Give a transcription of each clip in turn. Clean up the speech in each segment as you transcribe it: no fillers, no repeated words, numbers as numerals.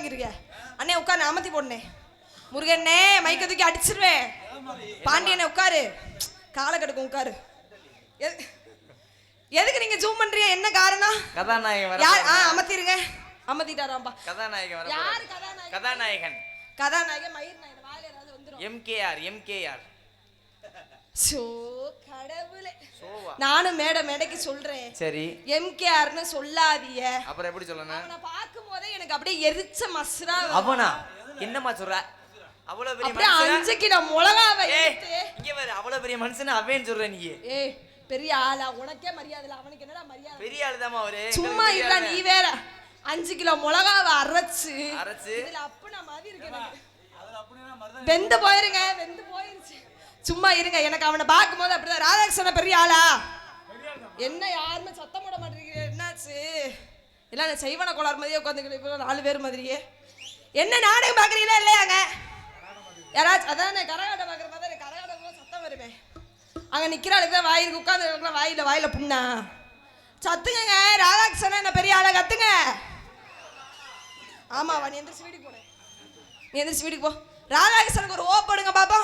வாங்கிருக்க அண்ணே உட்காரு அமர்த்தி போடனே முருகண்ணே மைக்க தூக்கி அடிச்சிருவேன் பாண்டியனே உட்காரு காலை கடுக்கும் உட்காரு எதுக்கு நீங்க ஜூம் பண்றீங்க என்ன காரணம் கதாநாயகன் யார் அமர்த்திருங்க அமர்த்திட்டாராம்பா கதாநாயகன் யார் கதாநாயகன் மயிர் நாயகன் வாயில ஏதாவது வந்துரும் எம்கேஆர் சோ கடவுளே நானும் மேடைக்கு சொல்றேன் சரி எம்கேஆர்னு சொல்லாதீங்க அப்புறம் எப்படி சொல்லணும் அவனை பாக்கும்போதே எனக்கு அப்படியே எரிச்ச மஸ்ரா அவனா என்னமா சொல்ற அவ்வளவு பெரிய அப்படியே 5 கிலோ மிளகாவை இங்க பாரு அவ்வளவு பெரிய மனுஷன் அவன் சொல்ற நீ ஏய் பெரிய ஆளா உனக்கே மரியாதை இல்ல அவனுக்கு என்னடா மரியாதை பெரிய ஆளுதாமா அவரு சும்மா இல்ல நீ வேற 5 கிலோ மிளகாவை அரைச்சு இதுல அப்பனா மாதிரி இருக்கு எனக்கு வெந்து போயிருச்சு சும்மா இருங்க எனக்கு அவனை பார்க்கும்போது அப்படிதான் ராதாகிருஷ்ண பெரிய ஆளா என்ன யாருமே சத்தம் போட மாட்டேங்கிறீங்க என்னாச்சு எல்லாம் செய்வன கோளாறு மாதிரியே உட்காந்துக்கிட்டு 4 பேர் மாதிரியே என்ன நாடகம் பாக்குறீங்களா இல்லையாங்க யாராச்சும் அதானே கரகாட்டம் பாக்குற மாதிரி கரகாட்டம் சத்தம் வருமே அங்க நிக்கிறாளுக்கு தான் வாயிருக்கு உட்காந்து வாயில புண்ணா சத்துங்க ராதாகிருஷ்ணன் என்ன பெரிய ஆளா கத்துங்க ஆமாவா நீ எந்திரிச்சு வீட்டுக்கு போ ராதாகிருஷ்ணனுக்கு ஒரு ஓப்படுங்க பாப்பா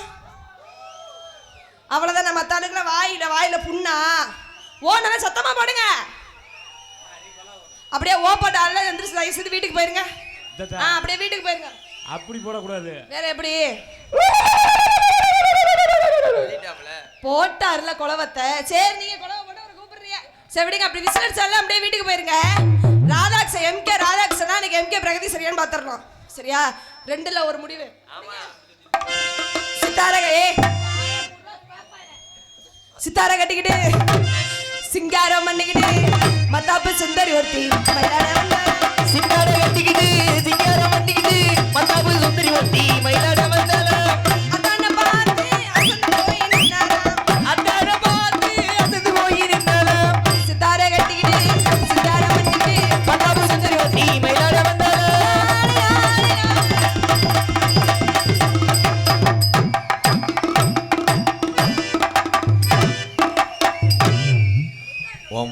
அவ்வளவுதான் நம்ம மத்தானுக்குள்ள வாயில புண்ணா ஓனவே சத்தமா போடுங்க அப்படியே ஓப்பட்டால எந்திரிச்சு தயவு செய்து வீட்டுக்கு போயிருங்க அப்படியே வீட்டுக்கு போயிருங்க அப்படி போடக்கூடாது வேற எப்படி போட்டாருல குலவத்தை சரி நீங்க குலவை போட்டு ஒரு கூப்பிடுறீங்க சரி விடுங்க அப்படி விசிலடிச்சால அப்படியே வீட்டுக்கு போயிருங்க ராதாகிருஷ்ணன் எம்கே ராதாகிருஷ்ணன் எனக்கு எம்கே பிரகதி சரியான்னு பாத்துறோம் சரியா 2ல ஒரு முடிவு சித்தார கட்டிக்கிட்டு சிங்காரம் பண்ணிக்கிட்டு மத்தாப்பு சுந்தரி ஒருத்தி சித்தார கட்டிக்கிட்டு சிங்காரம் பண்ணிக்கிட்டு மத்தாப்பு சுந்தரி ஒருத்தி மயிலாட வந்தால சித்தார கட்டிக்கிட்டு சிங்காரம் பண்ணிக்கிட்டு மத்தாப்பு சுந்தரி ஒருத்தி மயிலாட வந்தால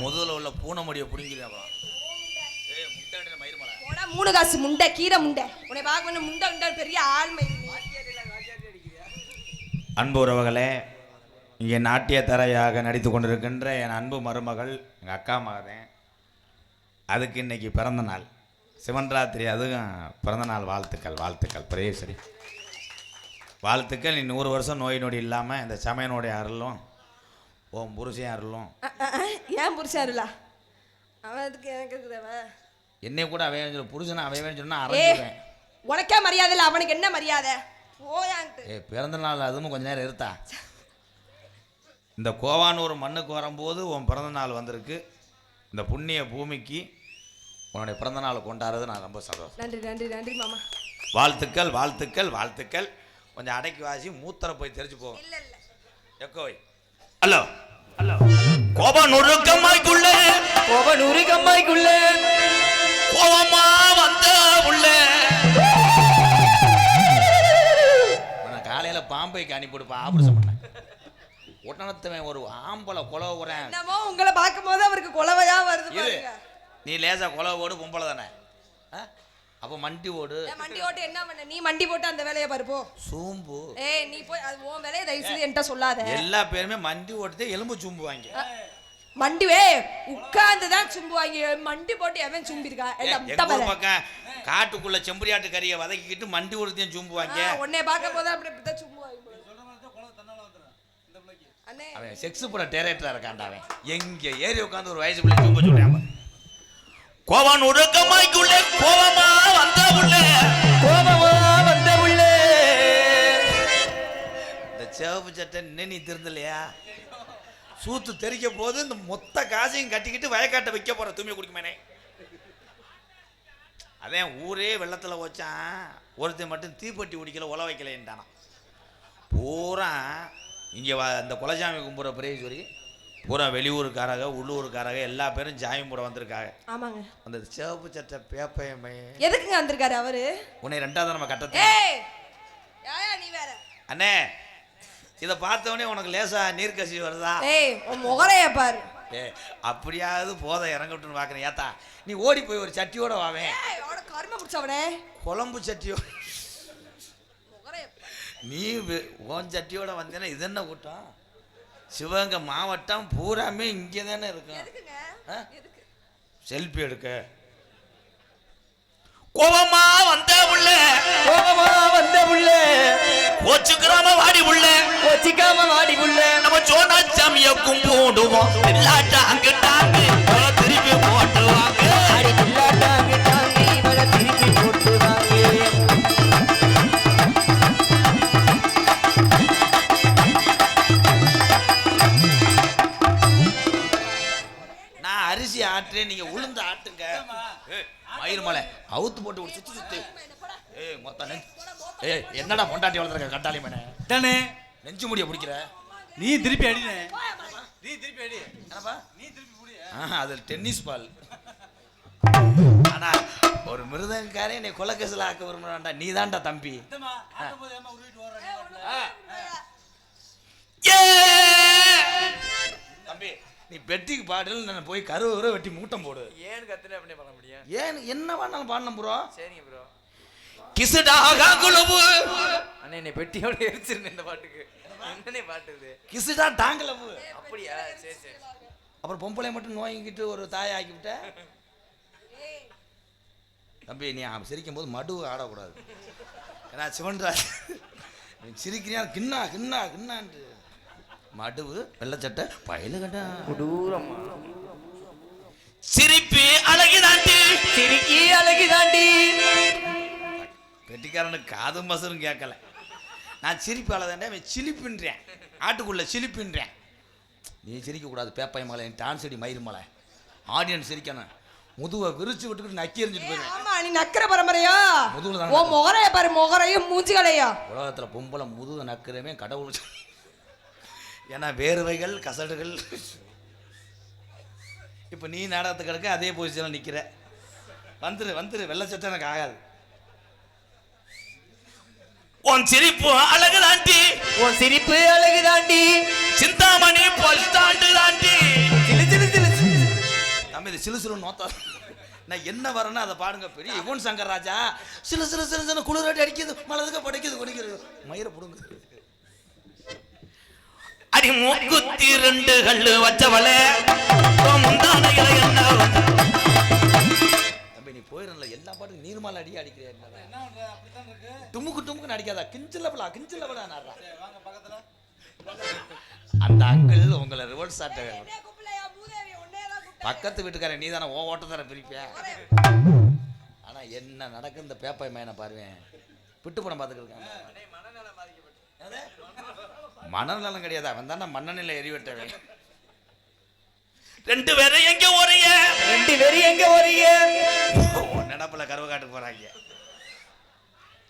முதல்ல உள்ள பூனை முடிய புடிங்கிறா போடா 3 காசு முண்டை கீரை முண்டை உன்னை பார்க்க முண்டை பெரிய ஆள்மை அன்பு உறவுகளே இங்கே நாட்டிய தரையாக நடித்து கொண்டிருக்கின்ற என் அன்பு மருமகள் எங்கள் அக்கா மகன் அதுக்கு இன்னைக்கு பிறந்த நாள் சிவன்ராத்திரி அதுவும் பிறந்த நாள் வாழ்த்துக்கள் பிரேசரி வாழ்த்துக்கள் நீ 100 வருஷம் நோய் நொடி இல்லாமல் இந்த சமயனுடைய அருளும் ஓம் புருஷன் அருளும் ஏன் புருஷன் அருளா அவனுக்கு எனக்கு இருக்குதவ என்னை கூட அவன் புருஷனை அவன் சொன்னா அரைஞ்சுவேன் உனக்கே மரியாதை இல்லை அவனுக்கு என்ன மரியாதை போயான்ட்டு பிறந்த நாள் அதுவும் கொஞ்ச நேரம் இருத்தா இந்த கோவானூர் மண்ணுக்கு வரும்போது உன் பிறந்த நாள் வந்திருக்கு இந்த புண்ணிய பூமிக்கு உன்னுடைய பிறந்த நாள் கொண்டாடுறது நான் ரொம்ப சந்தோஷம் நன்றி மாமா வாழ்த்துக்கள் கொஞ்சம் அடக்கி வாசி மூத்தரை போய் தெரிஞ்சு போவோம் எக்கோய் ஹலோ கோவனூர் கம்மாய்க்குள்ள கோவமா வந்த உள்ள காலையில பாம்பைக்கு அனுப்பிடுப்பா ஆபரேஷன் பண்ண ஒட்டனத்தவன் ஒரு ஆம்பளை கொலவை போறேன் என்னமோ உங்களை பார்க்கும்போது அவருக்கு கொலவையா வருது பாருங்க நீ லேசா கொலவை ஓடு பொம்பளை தானே அப்ப மண்டி ஓடு என்ன பண்ண நீ மண்டி போட்டு அந்த வேலையை பாரு போ சூம்பு நீ போய் அது உன் வேலையை தயவு செய்து என்கிட்ட சொல்லாத எல்லா பேருமே மண்டி ஓட்டுதே எலும்பு சூம்புவாங்க மண்டிவே உட்கார்ந்துதான் சும்புவாங்க மண்டி போட்டு எவன் சும்பிருக்கா பக்கம் காட்டுக்குள்ள செம்பரியாட்டு கறியை வதக்கிக்கிட்டு மண்டி ஓடுத்தையும் சூம்புவாங்க உன்னை பார்க்க போது அப்படி சும்புவாங்க அவன் செக்ஸ் போட டேரக்டரா இருக்கான்டா அவன் எங்க ஏறி உட்காந்து ஒரு வயசு பிள்ளை சூம்ப சொல்றான் கோவன் உருக்கமாய்க்குள்ள கோவமா வந்த உள்ள இந்த சிவப்பு சட்டை நீ திருந்தலையா சூத்து தெரிக்க போது இந்த மொத்த காசையும் கட்டிக்கிட்டு வயக்காட்டை வைக்க போற தூய்மை குடிக்குமேனே அதான் ஊரே வெள்ளத்துல வச்சான் ஒருத்தன் மட்டும் தீப்பெட்டி குடிக்கல உல வைக்கலன்ட்டானா பூரா இங்கே இந்த குலசாமி கும்புற பிரேஸ்வரி பூரா வெளியூருக்காரங்க உள்ளூருக்காரங்க எல்லா பேரும் ஜாமி போட வந்திருக்காங்க. ஆமாங்க. அந்த சிவப்பு சட்டை பேப்பையமே எதுக்குங்க வந்திருக்காரு அவரு? உன்னை ரெண்டாவது நம்ம கட்டத்தை. ஏய் யாயா நீ வேற அண்ணே இத பார்த்தவனே உனக்கு லேசா நீர்க்கசி வருதா? ஏய் உன் முகரைய பாரு. ஏ அப்படியாவது போதை இறங்கட்டுன்னு பார்க்குறேன். ஏத்தா நீ ஓடி போய் ஒரு சட்டியோட வாவேன். கருமை பிடிச்சவனே குழம்பு சட்டியோட நீ ஓன் சட்டியோட வந்தேன்னா இது என்ன கூட்டம்? சிவகங்கை மாவட்டம் பூராமே இங்கே தானே இருக்கும். செல்ஃபி எடுக்க கோவமா வந்த புள்ள, கோபமா வந்த புள்ள, கோச்சுக்கிறாம வாடி புள்ள, கோச்சிக்காம வாடி புள்ள, நம்ம சோனா சாமிய கும்பிடுவோம் இல்லாட்டா அங்கிட்டாங்க திருப்பி போட்டுவாங்க. அடி இல்லாட்டாங்க தாங்கி மழை திருப்பி போட்டுவாங்க. நான் அரிசி ஆட்டுறேன், நீங்க உளுந்து ஆட்டுங்க. மயிர் மலை அவுத்து போட்டு ஒரு சுத்து சுத்து. மொத்தம் என்னடா பொண்டாட்டி வளர்த்துருக்க கட்டாளி மேனே தானே நெஞ்சு முடிய பிடிக்கிற. நீ திருப்பி அடினே, நீ திருப்பி அடி. என்னப்பா நீ திருப்பி புடி. அது டென்னிஸ் பால். ஆனா ஒரு மிருதங்காரே நீ கொலக்கேசில் ஆக்க விரும்புறான்டா. நீ தான்டா தம்பி. இந்தமா ஆடும்போது ஏமா உருவிட்டு ஓடுற தம்பி நீ பெட்டிக்கு பாடல் நான் போய் கருவூரை வெட்டி மூட்டம் போடு. ஏன் கத்துன அப்படி பண்ண முடியும்? ஏன் என்ன வேணாலும் பாடணும் ப்ரோ. சரிங்க ப்ரோ. கிசுடாக குழுவு அண்ணே என்னை பெட்டியோட எரிச்சிருந்தேன் இந்த பாட்டுக்கு. என்னனே பாட்டு இது? கிசுடா டாங்கலவு. அப்படியா? சரி சரி. அப்புறம் பொம்பளை மட்டும் நோய்கிட்டு ஒரு தாயை ஆக்கிவிட்ட. தம்பி நீ சிரிக்கும் போது மடு ஆடக்கூடாது. ஏன்னா சிவன்ராஜ் நீ சிரிக்கிறியா கிண்ணா கிண்ணா கிண்ணான்ட்டு மடுவு வெள்ளச்சட்டை பயலு கட்டா கொடூரமா. சிரிப்பு அழகுதாண்டி, சிரிக்கி அழகுதாண்டி. பெட்டிக்காரனுக்கு காதும் மசரும் கேட்கல. நான் சிரிப்பு அழகாண்டே அவன் சிலிப்புன்றேன். ஆட்டுக்குள்ள சிலிப்புன்றேன். நீ சிரிக்கக்கூடாது. பேப்பாய் மலை டான்ஸ் அடி மயிறு மலை ஆடியன்ஸ் சிரிக்கணும். முதுவை விரிச்சு விட்டுக்கிட்டு நக்கி எறிஞ்சிட்டு போயிருவேன். ஆமா நீ நக்கற பரம்பரையா? முதுகுல ஓ முகரைய பாரு, முகரையும் மூஞ்சிகளையா. உலகத்தில் பொம்பளை முதுக நக்கிறவே கடவுள். ஏன்னா வேர்வைகள் கசடுகள். இப்போ நீ நாடகத்துக்கு கிடக்க அதே பொசிஷனில் நிற்கிற. வந்துரு வந்துரு வெள்ளச்சட்டை எனக்கு ஆகாது. உன் சிரிப்பு அழகு தாண்டி, உன் சிரிப்பு அழகு தாண்டி, சிந்தாமணி பஸ் ஸ்டாண்டு தாண்டி. சிலு சிலு சிலு சிலு. தம்பி இது சிலு சிலு நோத்தா. நான் என்ன வரேன்னா அதை பாடுங்க. பெரிய யுவன் சங்கர் ராஜா சிலு சிலு சிலு சிலு குளிராட்டி அடிக்குது மலதுக்கு படைக்குது குடிக்கிறது மயிரை புடுங்குது. அடி மூக்குத்தி ரெண்டு கல்லு வச்சவளே முந்தானைகளை என்ன தம்பி நீ போயிடல. எல்லா பாட்டுக்கும் நீர்மால அடி அடிக்கிறேன். துமுக்கு துமுக்கு அடிக்காதா. கிஞ்சில்லவளா கிஞ்சில்லவளா நாடுறா. அந்த அங்கிள் உங்களை ரிவர்ஸ் ஆட்ட பக்கத்து வீட்டுக்காரன் நீ தானே ஓ ஓட்டத்தார பிரிப்பியா. ஆனா என்ன நடக்கு இந்த பேப்பாய் மேனை பாருவேன். பிட்டு படம் பார்த்துக்கிருக்காங்க. மனநலம் கிடையாது. அவன் தானே மண்ணநிலை எரிவட்டவன். ரெண்டு பேரும் எங்க ஓறீங்க? ரெண்டு பேரும் எங்க ஓறீங்க? நினப்புல கருவ காட்டுக்கு போறாங்க.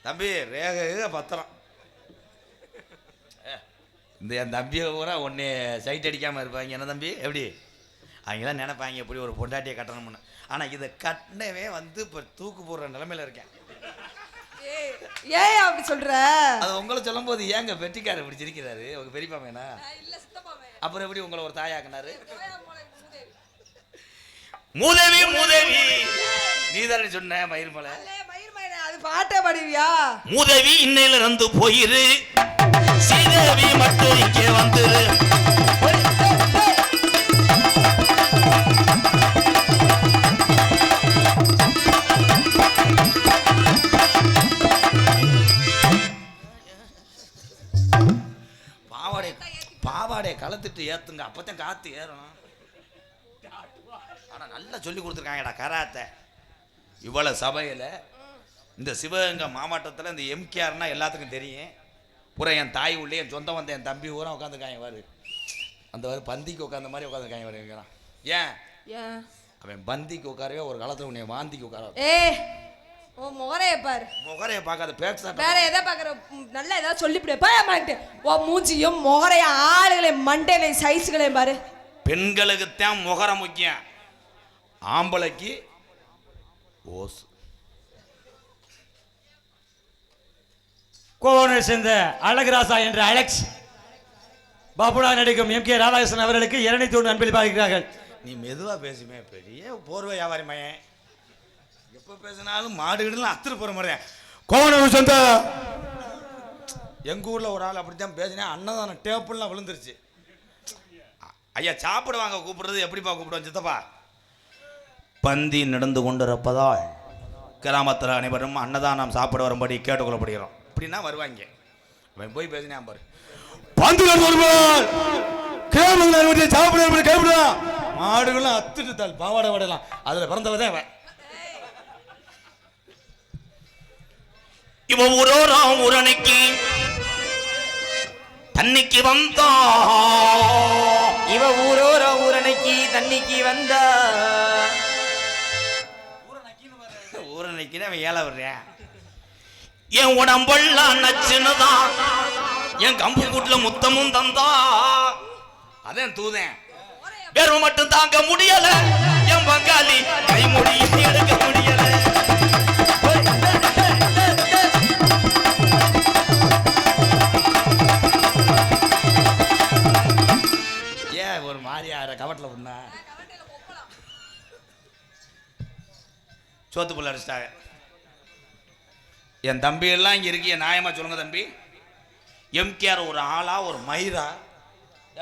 தம்பி ரேக பத்திரம். இந்த என் தம்பியை பூரா ஒன்னே சைட் அடிக்காம இருப்பாங்க. என்ன தம்பி எப்படி அவங்களாம் நினைப்பாங்க எப்படி ஒரு பொண்டாட்டியை கட்டணும்னு. ஆனா இதை கட்டினவே வந்து இப்போ தூக்கு போடுற நிலைமையில இருக்கேன். ஏன் அப்படி சொல்ற? அது உங்களை சொல்லும் போது ஏங்க வெட்டிக்காரர் இப்படி சிரிக்கிறாரு? உங்க பெரியப்பா மேனா? அப்புறம் எப்படி உங்களை ஒரு தாயாக்குனாரு? மூதேவி மூதேவி நீ தானே சொன்ன மயிர் மலை. அது பாட்டே பாடுவியா? மூதேவி இன்னையில இருந்து போயிரு, ஸ்ரீதேவி மட்டும் இங்கே வந்துரு. பாவாடை கலத்துட்டு ஏத்துங்க, அப்பதான் காத்து ஏறும். ஆனா நல்லா சொல்லி கொடுத்துருக்காங்கடா கராத்தை. இவ்வளவு சபையில இந்த சிவகங்கை மாவட்டத்தில் இந்த எம்கேஆர்னா எல்லாத்துக்கும் தெரியும். பூரா என் தாய் உள்ளே என் சொந்தம் வந்த என் தம்பி பூரா உட்காந்துருக்காங்க பாரு. அந்த மாதிரி பந்திக்கு உட்காந்த மாதிரி உட்காந்துருக்காங்க பாரு. ஏன் அவன் பந்திக்கு உட்காரவே ஒரு காலத்தில் உன்னை வாந்திக்கு உட்கார. ஓ முகரைய பாரு. முகரைய பார்க்காத பேச வேற எதை பார்க்குற? நல்லா ஏதாவது சொல்லிவிடு. போயமாட்டு ஓ மூஞ்சியும் முகரைய ஆளுகளை மண்டையில சைஸுகளையும் பாரு. பெண்களுக்குத்தான் முகரம் முக்கியம், ஆம்பளைக்கு ஓசு. கோவனை சேர்ந்த அழகராசா என்ற அலெக்ஸ் பாபுடா நடிக்கும் எம் கே ராதாகிருஷ்ணன் அவர்களுக்கு 201 அன்பளிப்பாகிறார்கள். நீ மெதுவா பேசுமே, பெரிய போர்வை வியாபாரி மயன். எப்போ பேசினாலும் மாடுகள்லாம் அத்துரு போற மாதிரி. கோவணம் சொந்த எங்க ஊர்ல ஒரு ஆள் அப்படித்தான் பேசினேன், அன்னதான டேப்புலாம் விழுந்துருச்சு. ஐயா சாப்பிட வாங்க கூப்பிடுறது எப்படிப்பா கூப்பிடுவோம் சித்தப்பா? பந்தி நடந்து கொண்டிருப்பதால் கிராமத்தில் அனைவரும் அன்னதானம் சாப்பிட வரும்படி கேட்டுக்கொள்ளப்படுகிறோம். இப்படின்னா வருவாங்க. அவன் போய் பேசினேன் பாரு, பந்து வருவாள் கிராமத்தில் சாப்பிட வரும்படி கேட்பா. மாடுகளும் அத்துட்டு பாவாடை வாடலாம், அதில் பிறந்தவதே அவன். இவன் ஊரோரம் ஊரணிக்கு தண்ணிக்கு வந்தா, இவ ஊரோர ஊரணைக்கு தண்ணிக்கு வந்தா. ஊரணிக்கு அவன் ஏழை விடுறேன். என் உடம்பெல்லாம் நச்சுன்னுதான், என் கம்பு கூட்டுல முத்தமும் தந்தா. அதான் தூதேன். வெறும் மட்டும் தாங்க முடியல, என் பங்காளி கைமொழி எடுக்க முடியல. ஏன் ஒரு மாதிரியா கவட்டில் பண்ண சோத்து புள்ள அடிச்சிட்டாங்க. என் தம்பி எல்லாம் இங்க இருக்கிய நியாயமா சொல்லுங்க தம்பி. எம்கேஆர் ஒரு ஆளா ஒரு மயிரா?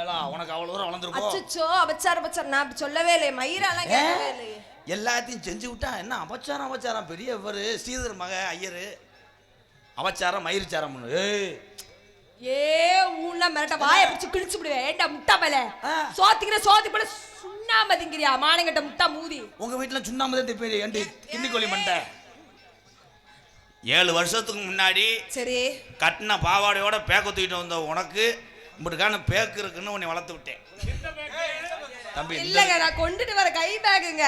ஏலா உனக்கு அவ்வளவு தூரம் வளர்ந்துருக்கோம். அச்சச்சோ, அபச்சாரம் நான் அப்படி சொல்லவே இல்லை. மயிராலாம் கேட்கவே இல்லையே. எல்லாத்தையும் செஞ்சு விட்டா என்ன அபச்சாரம் பெரிய இவரு ஸ்ரீதர் மக ஐயரு அபச்சாரம் மயிர்ச்சாரம். ஏ ஊன்லாம் மிரட்ட வாயை பிடிச்சு கிழிச்சு விடுவேன். ஏண்டா முட்டா மேல சோத்திக்கிற சோத்தி போல சுண்ணாமதிங்கிறியா மானங்கட்ட முட்டா மூதி. உங்க வீட்டுல சுண்ணாமதே பேரு ஏண்டி கிண்ணிக்கோழி மண்டை. 7 வருஷத்துக்கு முன்னாடி சரி கட்டின பாவாடையோட பேக்க தூக்கிட்டு வந்த உனக்கு இப்படிக்கான பேக்கு இருக்குன்னு உன்னை வளர்த்து விட்டேன் தம்பி. இல்லங்க, நான் கொண்டுட்டு வர கை பேக்குங்க.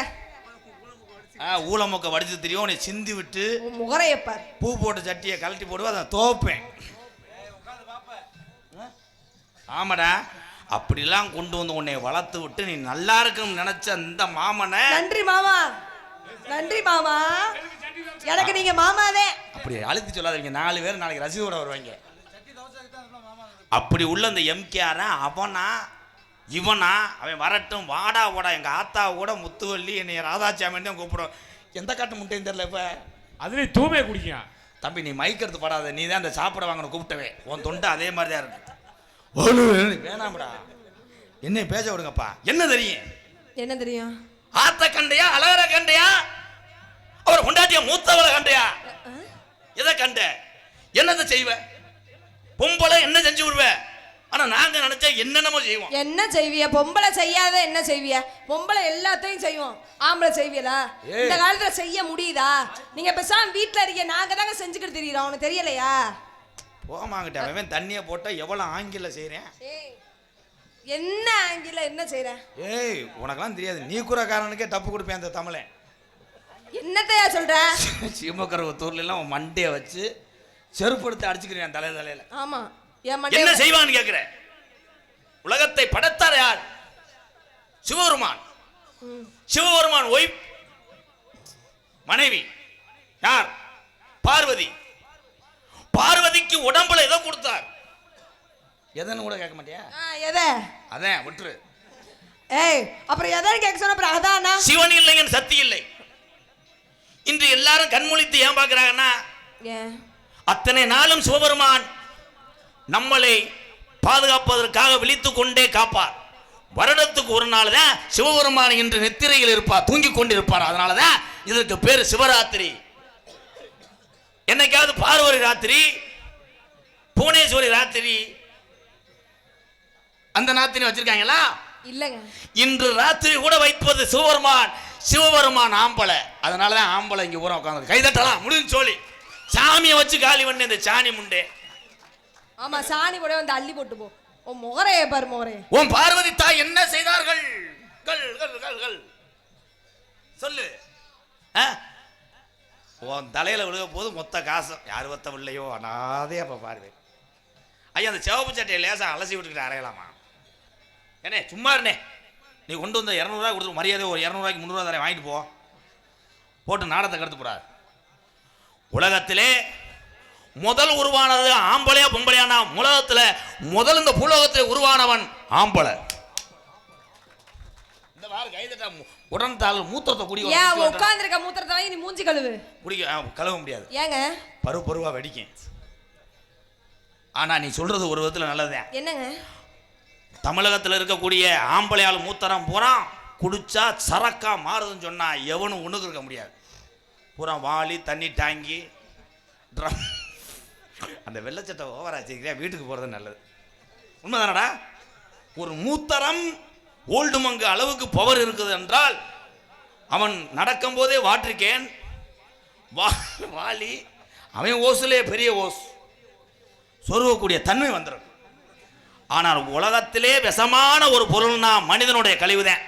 ஊளமொக்க வடிச்சு தெரியும் உன்னை சிந்தி விட்டு முகரையப்பார் பூ போட்ட சட்டியை கழட்டி போடுவா, அதை தோப்பேன். ஆமாடா, அப்படிலாம் கொண்டு வந்து உன்னை வளர்த்து விட்டு நீ நல்லா இருக்குன்னு நினைச்ச அந்த மாமனை. நன்றி மாமா, நன்றி மாமா. எனக்கு நீங்க மாமாதே. அப்படி அழுத்தி சொல்லாதீங்க, 4 பேர் நாளைக்கு ரசிகோட வருவாங்க. அப்படி உள்ள இந்த எம்கேஆர அவனா இவனா அவன் வரட்டும், வாடா ஓடா. எங்க ஆத்தா கூட முத்துவள்ளி என்னை ராதாச்சாமி தான் கூப்பிடும். எந்த காட்டு முட்டையும் தெரியல. இப்ப அதுலேயும் தூமே குடிக்கும். தம்பி நீ மைக் எடுத்து பாடாத, நீ தான் அந்த சாப்பிட வாங்கணும் கூப்பிட்டவே. உன் தொண்டை அதே மாதிரி தான் இருக்கு. வேணாம்டா, என்ன பேச விடுங்கப்பா. என்ன தெரியும்? என்ன தெரியும்? ஆத்த கண்டையா அழகர கண்டையா அவர் கொண்டாட்டிய மூத்தவளை கண்டையா? எதை கண்ட? என்னதை செய்வ? பொம்பளை என்ன செஞ்சு விடுவ? ஆனா நாங்க நினைச்சா என்னென்னமோ செய்வோம். என்ன செய்விய? பொம்பளை செய்யாத என்ன செய்விய? பொம்பளை எல்லாத்தையும் செய்வோம், ஆம்பளை செய்வியலா? இந்த காலத்துல செய்ய முடியுதா? நீங்க பேசாம வீட்டுல இருக்க, நாங்க தாங்க செஞ்சுக்கிட்டு தெரியுறோம். உனக்கு தெரியலையா? போமாங்கிட்ட அவன் தண்ணியை போட்டா எவ்வளவு ஆங்கில செய்யறேன். என்ன ஆங்கில என்ன செய்யற? ஏய் உனக்கெல்லாம் தெரியாது, நீ கூறக்காரனுக்கே டப்பு கொடுப்பேன் அந்த தமிழன். என்னத்தையா சொல்ற? சீமக்கரவத்தூர்ல எல்லாம் மண்டையை வச்சு செருப்பு எடுத்து அடிச்சுக்கிறேன் தலையில. ஆமா, என்ன செய்வான்னு கேக்குற? உலகத்தை படைத்தார் யார்? சிவபெருமான். சிவபெருமான் ஒய்ஃப் மனைவி யார்? பார்வதி. பார்வதிக்கு உடம்புல எதை கொடுத்தார்? எதன்னு கூட கேட்க மாட்டியா? எதை? அதான் விட்டுரு. ஏய் அப்புறம் எதன்னு கேட்க சொன்ன? அப்புறம் அதானா? சிவன் இல்லைங்கன்னு சக்தி இல்லை. இன்று எல்லாரும் கண்மொழித்து ஏன் பார்க்கிறாங்கன்னா, அத்தனை நாளும் சிவபெருமான் நம்மளை பாதுகாப்பதற்காக விழித்துக் கொண்டே காப்பார். வருடத்துக்கு ஒரு நாள் தான் சிவபெருமான் இன்று நெத்திரையில் இருப்பார், தூங்கி கொண்டிருப்பார். அதனாலதான் இதற்கு பேரு சிவராத்திரி. என்னைக்காவது பார்வதி ராத்திரி, புவனேஸ்வரி ராத்திரி அந்த ராத்திரி வச்சிருக்காங்களா? இல்லங்க. இன்று ராத்திரி கூட வைப்பது சிவபெருமான். சிவபெருமான் ஆம்பளை, அதனாலதான் ஆம்பளை இங்க ஊரம் உட்காந்து கைதட்டலாம் முடிஞ்சு சொல்லி சாமியை வச்சு காலி பண்ண இந்த சாணி முண்டே. ஆமா, சாணி கூட வந்து அள்ளி போட்டு போ. உன் முகரைய பாரு, முகரைய. உன் பார்வதி தாய் என்ன செய்தார்கள்? சொல்லு. உன் தலையில விழுக போது மொத்த காசம் யார் ஒத்த வில்லையோ அனாதே. அப்ப பாருவே ஐயா, அந்த சிவப்பு சட்டையை லேசா அலசி விட்டுக்கிட்டு அறையலாமா? ஏனே சும்மா இருனே, நீ கொண்டு வந்த 200 ரூபாய் கொடுத்து மரியாதை ஒரு 200 ரூபாய்க்கு 300 ரூபாய் வாங்கிட்டு போ. போட்டு நாடத்தை கருத்து போடாது. உலகத்திலே முதல் உருவானது ஆம்பளையா பொம்பளையானா உலகத்துல முதல் இந்த பூலோகத்தில் உருவானவன் ஆம்பளை. இந்த வார கைதட்டா உடன்தாள் மூத்திரத்தை குடி ஏன் உட்கார்ந்திருக்க மூத்திரத்தை வாங்கி நீ மூஞ்சி கழுவு. கழுவ முடியாது. ஏங்க பருவா வெடிக்கும். ஆனா நீ சொல்றது ஒரு விதத்துல நல்லதுதான். என்னங்க தமிழகத்தில் இருக்கக்கூடிய ஆம்பளையால் மூத்தரம் பூரா குடிச்சா சரக்கா மாறுதுன்னு சொன்னா எவனும் ஒண்ணுக்கு இருக்க முடியாது. பூரா வாளி தண்ணி டாங்கி ட்ரம். அந்த வெள்ளச்சட்டை ஓவராச்சிக்கிறியா வீட்டுக்கு போறது நல்லது. உண்மைதானடா? ஒரு மூத்தரம் ஓல்டு மங்கு அளவுக்கு பவர் இருக்குது என்றால் அவன் நடக்கும் போதே வாட்டிருக்கேன் வாளி அவன் ஓசுலே பெரிய ஓஸ் சொருகக்கூடிய தன்மை வந்துடும். ஆனால் உலகத்திலே விஷமான ஒரு பொருள்னா மனிதனுடைய கழிவுதான்.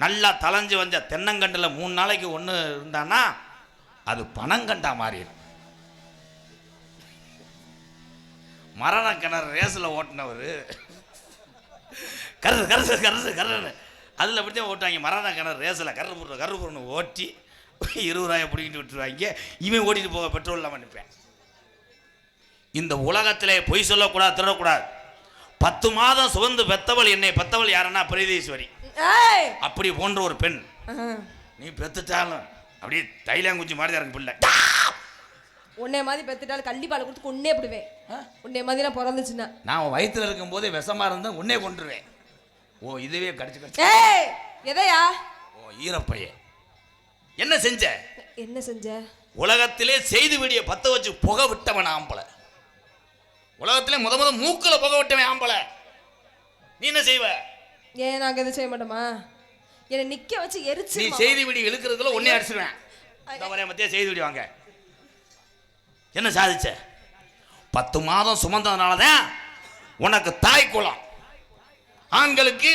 நல்லா தலைஞ்சு வந்த தென்னங்கண்டில் 3 நாளைக்கு ஒன்று இருந்தான்னா அது பனங்கண்டா மாறிடும். மரண கிணறு ரேஸில் ஓட்டினவர் கரு கரு கரு கரு அதில் அப்படித்தான் ஓட்டுவாங்க. மரண கிணறு ரேஸில் கருப்புன்னு ஓட்டி 20 ரூபாயை பிடிக்கிட்டு விட்டுருவாங்க. இவன் ஓட்டிட்டு போக பெட்ரோல் இல்லாமல் நிற்பேன். இந்த உலகத்திலே பொய் சொல்லக்கூடாது, திருடக்கூடாது. 10 மாதம் சுமந்து பெத்தவள் என்னை பெத்தவள் யாருன்னா பிரீதீஸ்வரி. அப்படி போன்ற ஒரு பெண் நீ பெத்துட்டாலும் அப்படியே தைலாங்குச்சி மாதிரி இறங்கு பிள்ளை. உன்னை மாதிரி பெத்துட்டாலும் கள்ளிப்பால் கொடுத்து கொன்னே விடுவேன். உன்னை மாதிரி நான் பிறந்துச்சுன்னா நான் வயிற்றுல இருக்கும் போதே விஷமா இருந்தா உன்னே கொண்டுருவேன். ஓ இதுவே கடிச்சு கடிச்சு. எதையா? ஓ ஈரப்பைய என்ன செஞ்ச? என்ன செஞ்ச? உலகத்திலே செய்து விடிய பத்த வச்சு புகை விட்டவன் ஆம்பளை. உலகத்திலே முத மூக்குல புகை விட்டவன் ஆம்பளை. நீ என்ன செய்வ? ஏன் நாங்க எதுவும் செய்ய மாட்டோமா? என்னை நிக்க வச்சு எரிச்சு நீ செய்தி விடி இழுக்கிறதுல ஒன்னே அடிச்சிருவேன். இந்த வரைய மத்திய செய்தி விடி வாங்க. என்ன சாதிச்ச? 10 மாதம் சுமந்ததுனாலதான் உனக்கு தாய் குளம், ஆண்களுக்கு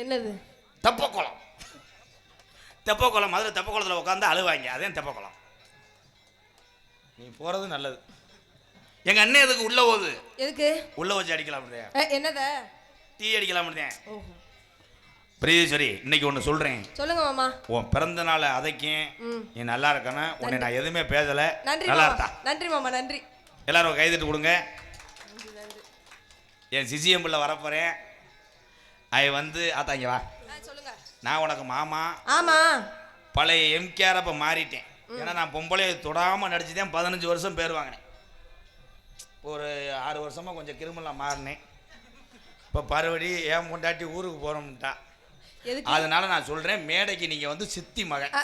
என்னது தெப்ப குளம். தெப்ப குளம் மதுரை தெப்ப குளத்துல உட்காந்து அழுவாங்க. அதே தெப்ப குளம். நீ போறது நல்லது. எங்க அண்ணன் எதுக்கு உள்ள போகுது? எதுக்கு உள்ள வச்சு அடிக்கலாம்? என்னத டீ அடிக்கலாம். பிரீதீஸ்வரி இன்னைக்கு ஒன்று சொல்றேன். சொல்லுங்க மாமா. உன் பிறந்த நாள் அதைக்கும் நீ நல்லா இருக்கணும். உன்னை நான் எதுவுமே பேசல. நல்லா இருக்கா? நன்றி மாமா. நன்றி. எல்லாரும் கைதட்டு கொடுங்க. என் சிசிஎம்பிள்ள வரப்போறேன். அவ வந்து ஆத்தாங்க வா. சொல்லுங்க. நான் உனக்கு மாமா. ஆமா. பழைய எம்கேஆர் அப்ப மாறிட்டேன். ஏன்னா நான் பொம்பளையை தொடாம நடிச்சுதான் 15 வருஷம் பேர் வாங்கினேன். ஒரு 6 வருஷமா கொஞ்சம் கிருமலாம் மாறினேன். இப்போ பருவடி ஏன் கொண்டாட்டி ஊருக்கு போறோம்ட்டா. அதனால நான் சொல்றேன், மேடைக்கு நீங்க வந்து சித்தி மகன்.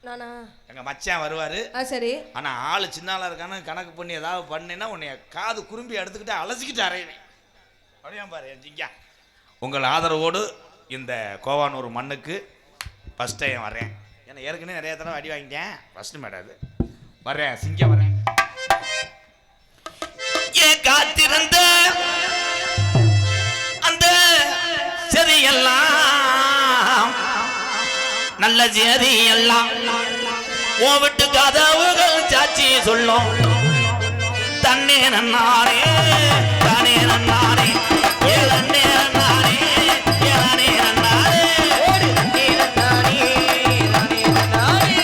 நானா? எங்க மச்சான் வருவாரு. சரி. ஆனா ஆளு சின்னால இருக்கானு கணக்கு பண்ணி ஏதாவது பண்ணேன்னா உன்னை காது குறும்பி எடுத்துக்கிட்டு அலசிக்கிட்டு அறையுவேன். அப்படியா பாரு ஜிங்கா. உங்கள் ஆதரவோடு இந்த கோவானூர் மண்ணுக்கு ஃபர்ஸ்ட் டைம் வர்றேன். ஏன்னா ஏற்கனவே நிறைய தடவை அடி வாங்கிட்டேன். ஃபர்ஸ்ட் மேடாது வர்றேன். சிங்கம் வர்றேன். ஏன் காத்திருந்த அந்த செதியெல்லாம் நல்ல சேதி எல்லாம் ஓ விட்டு கதவுகள் சாட்சி சொல்லும். தன்னே நன்னாரே தானே நன்னாரே ஏழன்னே நன்னாரே ஏழனே நன்னாரே நீ நன்னாரே தானே நன்னாரே.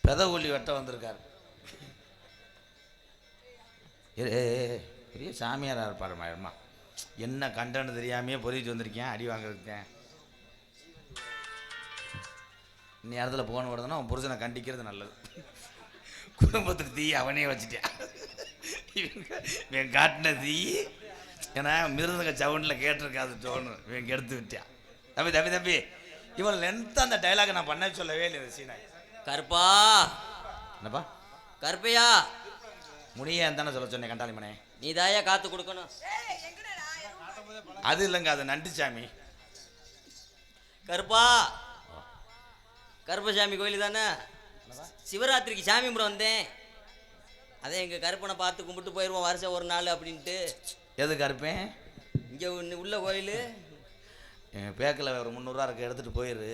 பெதவுள்ளி வெட்ட வந்திருக்காரு. பெரிய சாமியாராக இருப்பார் மாயம்மா. என்ன கண்டன்னு தெரியாமையே பொறிச்சு வந்திருக்கேன். அடி வாங்கிருக்கேன். நேரத்தில் போன விடுறதுன்னா அவன் புருஷனை கண்டிக்கிறது நல்லது. குடும்பத்துக்கு தீ அவனே வச்சுட்டான். இவன் காட்டின தீ ஏன்னா மிருதங்க சவுண்டில் கேட்டிருக்காது டோனு இவன் எடுத்து விட்டான். தம்பி தம்பி தம்பி இவன் லென்த்தாக அந்த டைலாக் நான் பண்ண சொல்லவே இல்லை. சீனா கருப்பா என்னப்பா கருப்பையா முனியா தானே சொல்ல சொன்னேன். கண்டாளி மனே நீ தாயா காத்து கொடுக்கணும். அது இல்லைங்க, அது நண்டுச்சாமி. கருப்பா கருப்பசாமி கோயில் தானே. சிவராத்திரிக்கு சாமி கும்பிட வந்தேன். அதே எங்கள் கருப்பனை பார்த்து கும்பிட்டு போயிடுவோம் வருஷம் ஒரு நாள் அப்படின்ட்டு. எது கருப்பேன்? இங்கே உள்ள கோயில் எங்கள் பேக்கில் ஒரு 300 ரூபா இருக்க எடுத்துகிட்டு போயிரு.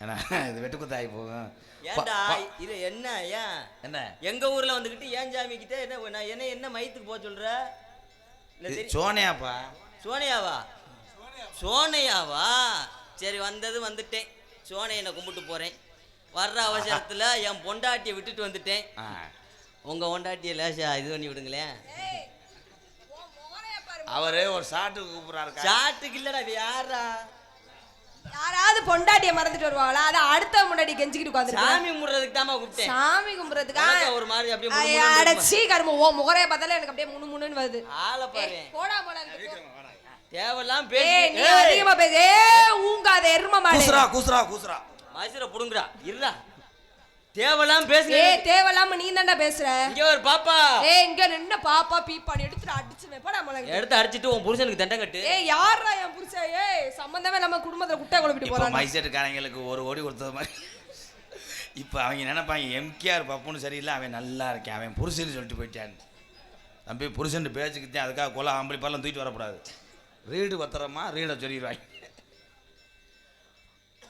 ஏன்னா இது வெட்டுக்குத்தாயி போகும். ஏன்டா இது என்ன? ஏன் என்ன எங்கள் ஊரில் வந்துக்கிட்டு ஏன் சாமி கிட்ட என்ன என்ன மயத்துக்கு போக சொல்கிற? சோனியாப்பா. சோனியாவா? சோனையாவா? சரி, வந்தது வந்துட்டேன். சோனையனை கும்பிட்டு போறேன். வர்ற அவசரத்துல என் பொண்டாட்டியை விட்டுட்டு வந்துட்டேன். உங்க பொண்டாட்டியை லேசா இது பண்ணி விடுங்களேன். அவரே ஒரு ஷாட்டுக்கு கூப்பிடுறாரு. சாட்டுக்கு இல்லடா, இது யாரா? யாராவது பொண்டாட்டிய மறந்துட்டு வருவாங்களா? அத அடுத்த முன்னாடி கெஞ்சிக்கிட்டு உட்கார்ந்து சாமி கும்பிடுறதுக்கு தாமா கூப்பிட்டேன். சாமி கும்பிடுறதுக்கா? ஒரு மாதிரி அப்படியே அடச்சி கரும ஓ முகரைய பார்த்தாலே எனக்கு அப்படியே முணு முணுன்னு வருது. ஆளை பாரு. போடா போடா. தேவலாம் ஏய், பேசி நீ அதிகமா பேசு. ஏய், ஊங்காத எரும மாடு. கூசுறா. மசிர புடுங்கடா. இருடா. தேவலாம் பேசி. ஏய், தேவலாம நீ தான்டா பேசுற. இங்க ஒரு பாப்பா. ஏய், இங்க நின்னு பாப்பா பீப்பாடி எடுத்து அடிச்சுவே. போடா மலங்க. எடுத்து அடிச்சிட்டு உன் புருஷனுக்கு தண்டம் கட்டு. ஏய், யாரா என் புருஷன்? ஏய், சம்பந்தமே நம்ம குடும்பத்துல குட்டை குழப்பிட்டு இப்போ போறாங்க. மைசெட்டுக்காரங்களுக்கு ஒரு ஓடி கொடுத்தது மாதிரி இப்போ அவங்க நினைப்பாங்க எம்கேஆர் பப்புன்னு சரியில்லை, அவன் நல்லா இருக்கேன், அவன் புருஷன்னு சொல்லிட்டு போயிட்டான். தம்பி புருஷன் பேச்சுக்கிட்டேன், அதுக்காக கொலை ஆம்பளை பாலாம் தூக்கிட்டு வரக்கூடாது. ரீடு பத்திரமா ரீடை சொல்லிடுவாங்க.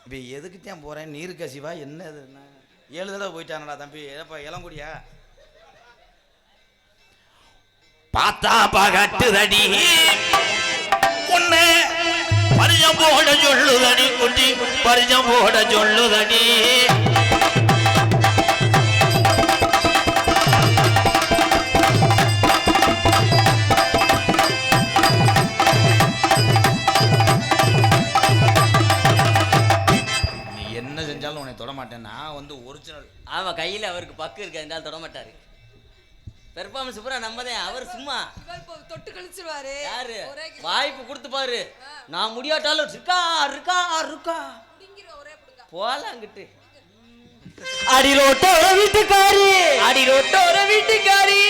இப்போ எதுக்குத்தான் போகிறேன்? நீரு கசிவா என்ன இது? 7 தடவை போயிட்டானடா தம்பி. ஏப்பா இளங்குடியா? பார்த்தா பகட்டுதடி உன்னை பரிஜம் போட சொல்லுதடி குட்டி, பரிஜம் போட சொல்லுதடி. நீ என்ன செஞ்சாலும் உன்னை தொட மாட்டேன். நான் வந்து ஒரிஜினல். ஆமா, கையில அவருக்கு பக்கு இருக்கு, இருந்தாலும் தொட மாட்டாரு. பெர்ஃபார்மன்ஸ் பூரா நம்மதான். அவர் சும்மா தொட்டு கழிச்சிருவாரு. யாரு வாய்ப்பு கொடுத்து பாரு. நான் முடியாட்டாலும் இருக்கா இருக்கா இருக்கா போலாங்கிட்டு. அடி ரோட்டோர வீட்டுக்காரி, அடி ரொட்டோர வீட்டுக்காரி,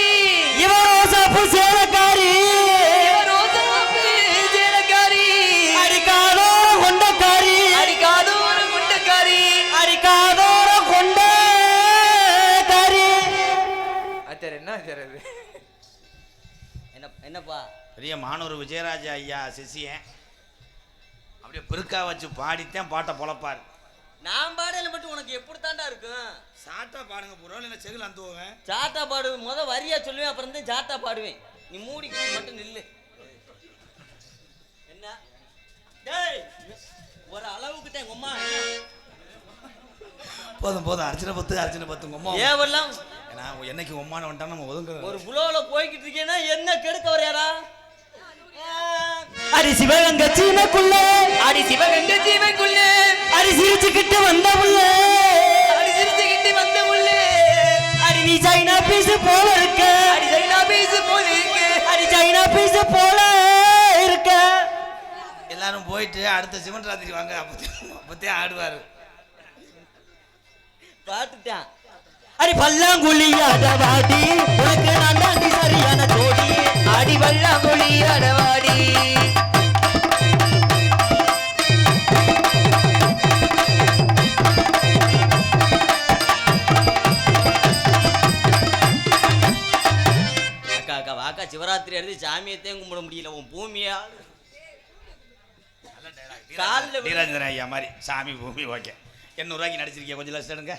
இவ ரோசாப்பு சேலக்காரி, ஜேலக்காரி, அடிக்காதோர கொண்டக்காரி, அடிக்காதோர குண்டக்காரி, அடிக்காதோர கொண்டக்காரி. என்னப்பா? பெரிய மானூர் விஜயராஜ ஐயா சிசியன் அப்படியே பெருக்கா வச்சு பாடித்தான் பாட்டை பொழப்பார். நான் பாடல மட்டும் உனக்கு எப்படி தாண்டா இருக்கும்? சாட்டா பாடுங்க பூரா, இல்லை செகுல் அந்துவேன். சாட்டா பாடுவேன், முத வரியா சொல்லுவேன், அப்புறம் தான் சாட்டா பாடுவேன். நீ மூடிக்கிட்டு மட்டும் நில்லு. என்ன டேய், ஒரு அளவுக்கு தான் உம்மா. போதும் அர்ச்சனை பத்து உம்மா. ஏவெல்லாம் நான் என்னைக்கு உம்மான வந்துட்டா நம்ம ஒதுங்க. ஒரு புலோல போய்கிட்டு இருக்கேன்னா என்ன கெடுக்க வரையாரா? அடி சிவகங்க சீமைக்குள்ள, அடி சிவகங்க ஜீவனுக்குள்ள, அடி சிரிச்சுக்கிட்டு வந்த புள்ள, அடி சிரிச்சுக்கிட்டு வந்த உள்ள, அடி நீ சைனா பீஸ் போல இருக்க, அடி சைனா பீஸ் போல இருக்கு, அடி சைனா பீஸ் போல இருக்க. எல்லாரும் போயிட்டு அடுத்த சிவன் ராத்திரி வாங்க, அப்பத்தே ஆடுவாரு. பாட்டுட்டான். அடி பல்லாங்குழி அடவாடி, உனக்கு நான் தாண்டி சரியான ஜோடி. அடி பல்லாங்குழி அடவாடி, அக்கா அக்கா வாக்கா, சிவராத்திரி எடுத்து சாமியத்தையும் கும்பிட முடியல, உன் பூமியா காலில் நீராஜன் ஐயா மாதிரி சாமி பூமி. ஓகே, 800 ரூபாய்க்கு நடிச்சிருக்கேன், கொஞ்சம் லட்சம் எடுங்க.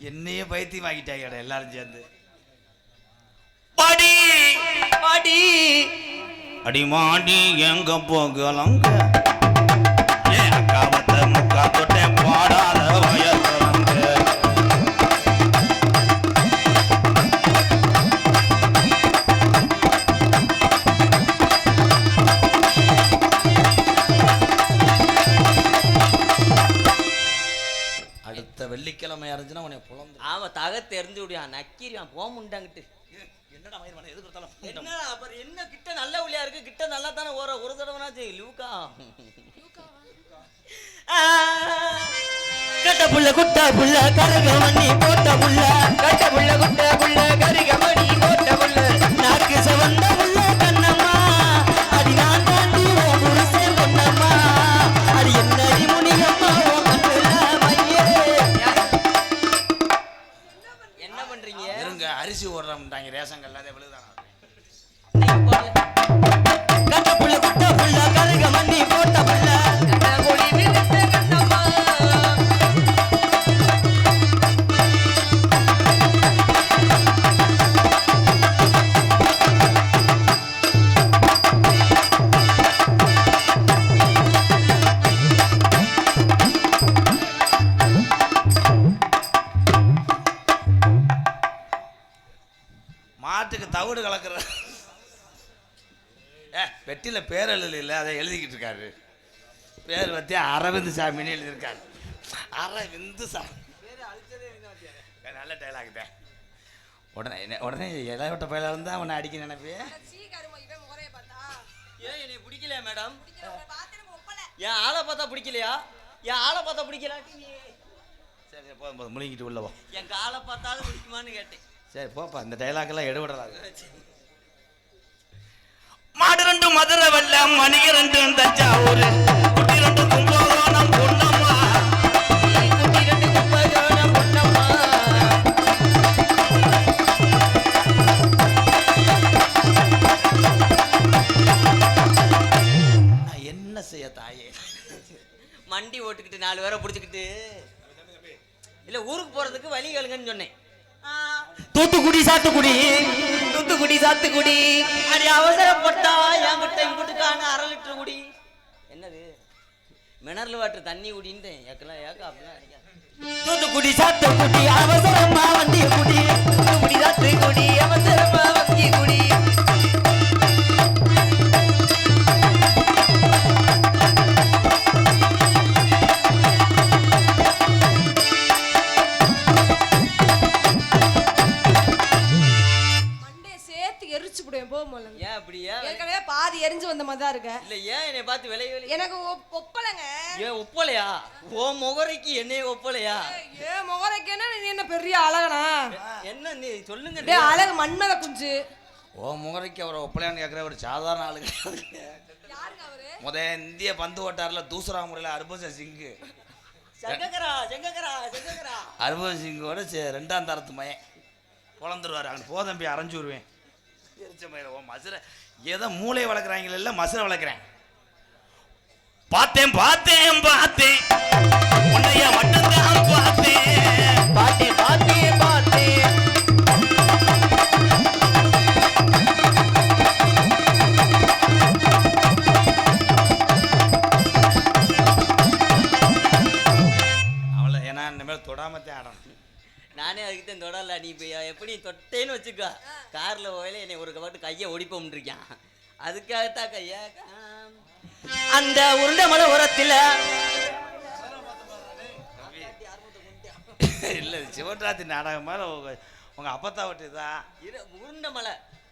என்னையே பைத்தியம் ஆகிட்டாங்க எல்லாரும் சேர்ந்து. அடி அடி அடிமாடி எங்க போகலங்க, ஏன் அக்காவத்த முக்கா தொட்டே பாடாத வயசுலங்க. அடுத்த வெள்ளிக்கிழமை இருந்துச்சுன்னா உன்னை புலந்து. அவன் தகத்தை எரிஞ்சு விடுவான், நக்கிடுவான், போக முண்டாங்கிட்டு. என்னடா மயிர் எது கொடுத்தாலும் என்ன அப்புறம் என்ன கிட்ட நல்ல ஒளியா இருக்கு, கிட்ட நல்லா தானே ஒரு தடவைனாச்சு லூக்கா. கட்ட புள்ள குட்ட புள்ள கருக மணி போட்ட புள்ள, கட்ட புள்ள குட்ட புள்ள கரிக மணி போட்ட புள்ள, நாக்கு சவந்த புள்ள கண்ணம்மா, அடி நான் தாண்டி உன் புருஷன் பொன்னம்மா, அடி என்னடி முனியம்மா உன் கண்ணுல மையே. என்ன பண்றீங்க? இருங்க, அரிசி ஓடுறாங்க ரேஷன் கல்ல, அதே விழுதானா. கட்ட புள்ள குட்ட புள்ள கருக மணி போட்ட புள்ள, பெட்டியில் பேர் எழுதல அதை எழுதிக்கிட்டு இருக்காரு. பேர் பற்றி அரவிந்த் சாமின்னு எழுதியிருக்காரு. அரவிந்து சாமி நல்ல டைலாக் தான். உடனே இலைவட்ட பயில இருந்தால் அவனை அடிக்க நினைப்பேன். ஏன் என்னை பிடிக்கலையா மேடம்? என் ஆளை பார்த்தா பிடிக்கலையா? என் ஆளை பார்த்தா பிடிக்கலாட்டி நீ சரி போதும் முழுங்கிட்டு உள்ளவோ. என் காலை பார்த்தாலும் பிடிக்குமான்னு கேட்டேன். சரி போப்பா, இந்த டைலாக்லாம் எடுபடலாது. மாடு ரெண்டு மதுரை வெள்ளம், மணிக ரெண்டு தஞ்சாவூர், குட்டி ரெண்டு கும்பகோணம் பொன்னம்மா, குட்டி ரெண்டு கும்பகோணம் பொன்னம்மா. நான் என்ன செய்ய தாயே? மண்டி ஓட்டுக்கிட்டு 4 பேரை பிடிச்சிக்கிட்டு இல்லை ஊருக்கு போகிறதுக்கு வழி கேளுங்கன்னு சொன்னேன். தூத்துக்குடி சாத்துக்குடி, தூத்துக்குடி சாத்துக்குடி. அடி அவசரப்பட்டா என்கிட்ட இங்கிட்டுக்கான 1/2 லிட்டர் குடி. என்னது மினரல் வாட்டர் தண்ணி குடின்னு ஏக்கலாம் ஏக்கா அப்படிலாம் அடிக்காது. தூத்துக்குடி சாத்துக்குடி அவசரமா வண்டிய குடி. தூத்துக்குடி சாத்துக்குடி அவசரமா வண்டிய குடி. எரிச்சு போடுவேன் போகும்போது. ஏன் அப்படியா? ஏற்கனவே பாதி எரிஞ்சு வந்த மாதிரி தான் இருக்க. இல்ல ஏன் என்னை பார்த்து விலை எனக்கு ஒப்பலைங்க. ஏன் ஒப்பலையா? ஓ முகரைக்கு என்னைய ஒப்பலையா? ஏ முகரைக்குன்னா நீ என்ன பெரிய அழகனா? என்ன நீ சொல்லுங்க. டேய் அழகு மன்மத குஞ்சு. ஓ முகரைக்கு அவரை ஒப்பலையான்னு கேட்குற ஒரு சாதாரண ஆளுங்க. யாருங்க அவரு? இந்திய பந்து ஓட்டாரில் தூசரா முறையில் ஹர்பஜன் சிங்கு. ஹர்பஜன் சிங்கோட 2ஆம் தரத்து மயன் குழந்துருவார். அங்கே போதம்பி அரைஞ்சு விடுவேன். மசுரை ஏதோ மூளை வளர்க்குறாங்கள, மசுரை வளர்க்குறேன். பார்த்தேன் பார்த்தேன் பார்த்தேன் உன்னைய மட்டும்தான் பார்த்தேன், பார்த்தேன் பார்த்தேன் பார்த்தேன். அவளை ஏன்னா இனிமேல் தொடாமத்தே ஆடணும். நானே அதுக்கிட்ட தொடரல. நீ இப்போ எப்படி தொட்டேன்னு வச்சுக்கோ, காரில் போயில என்னை ஒரு பாட்டு கையை ஒடிப்போம்னு இருக்கான். அதுக்காகத்தான் கையா அந்த உருண்டமலை உரத்தில் இல்லை சிவராத்திரி நாடகம் மாதிரி உங்கள் அப்பத்தா வட்டிதான்.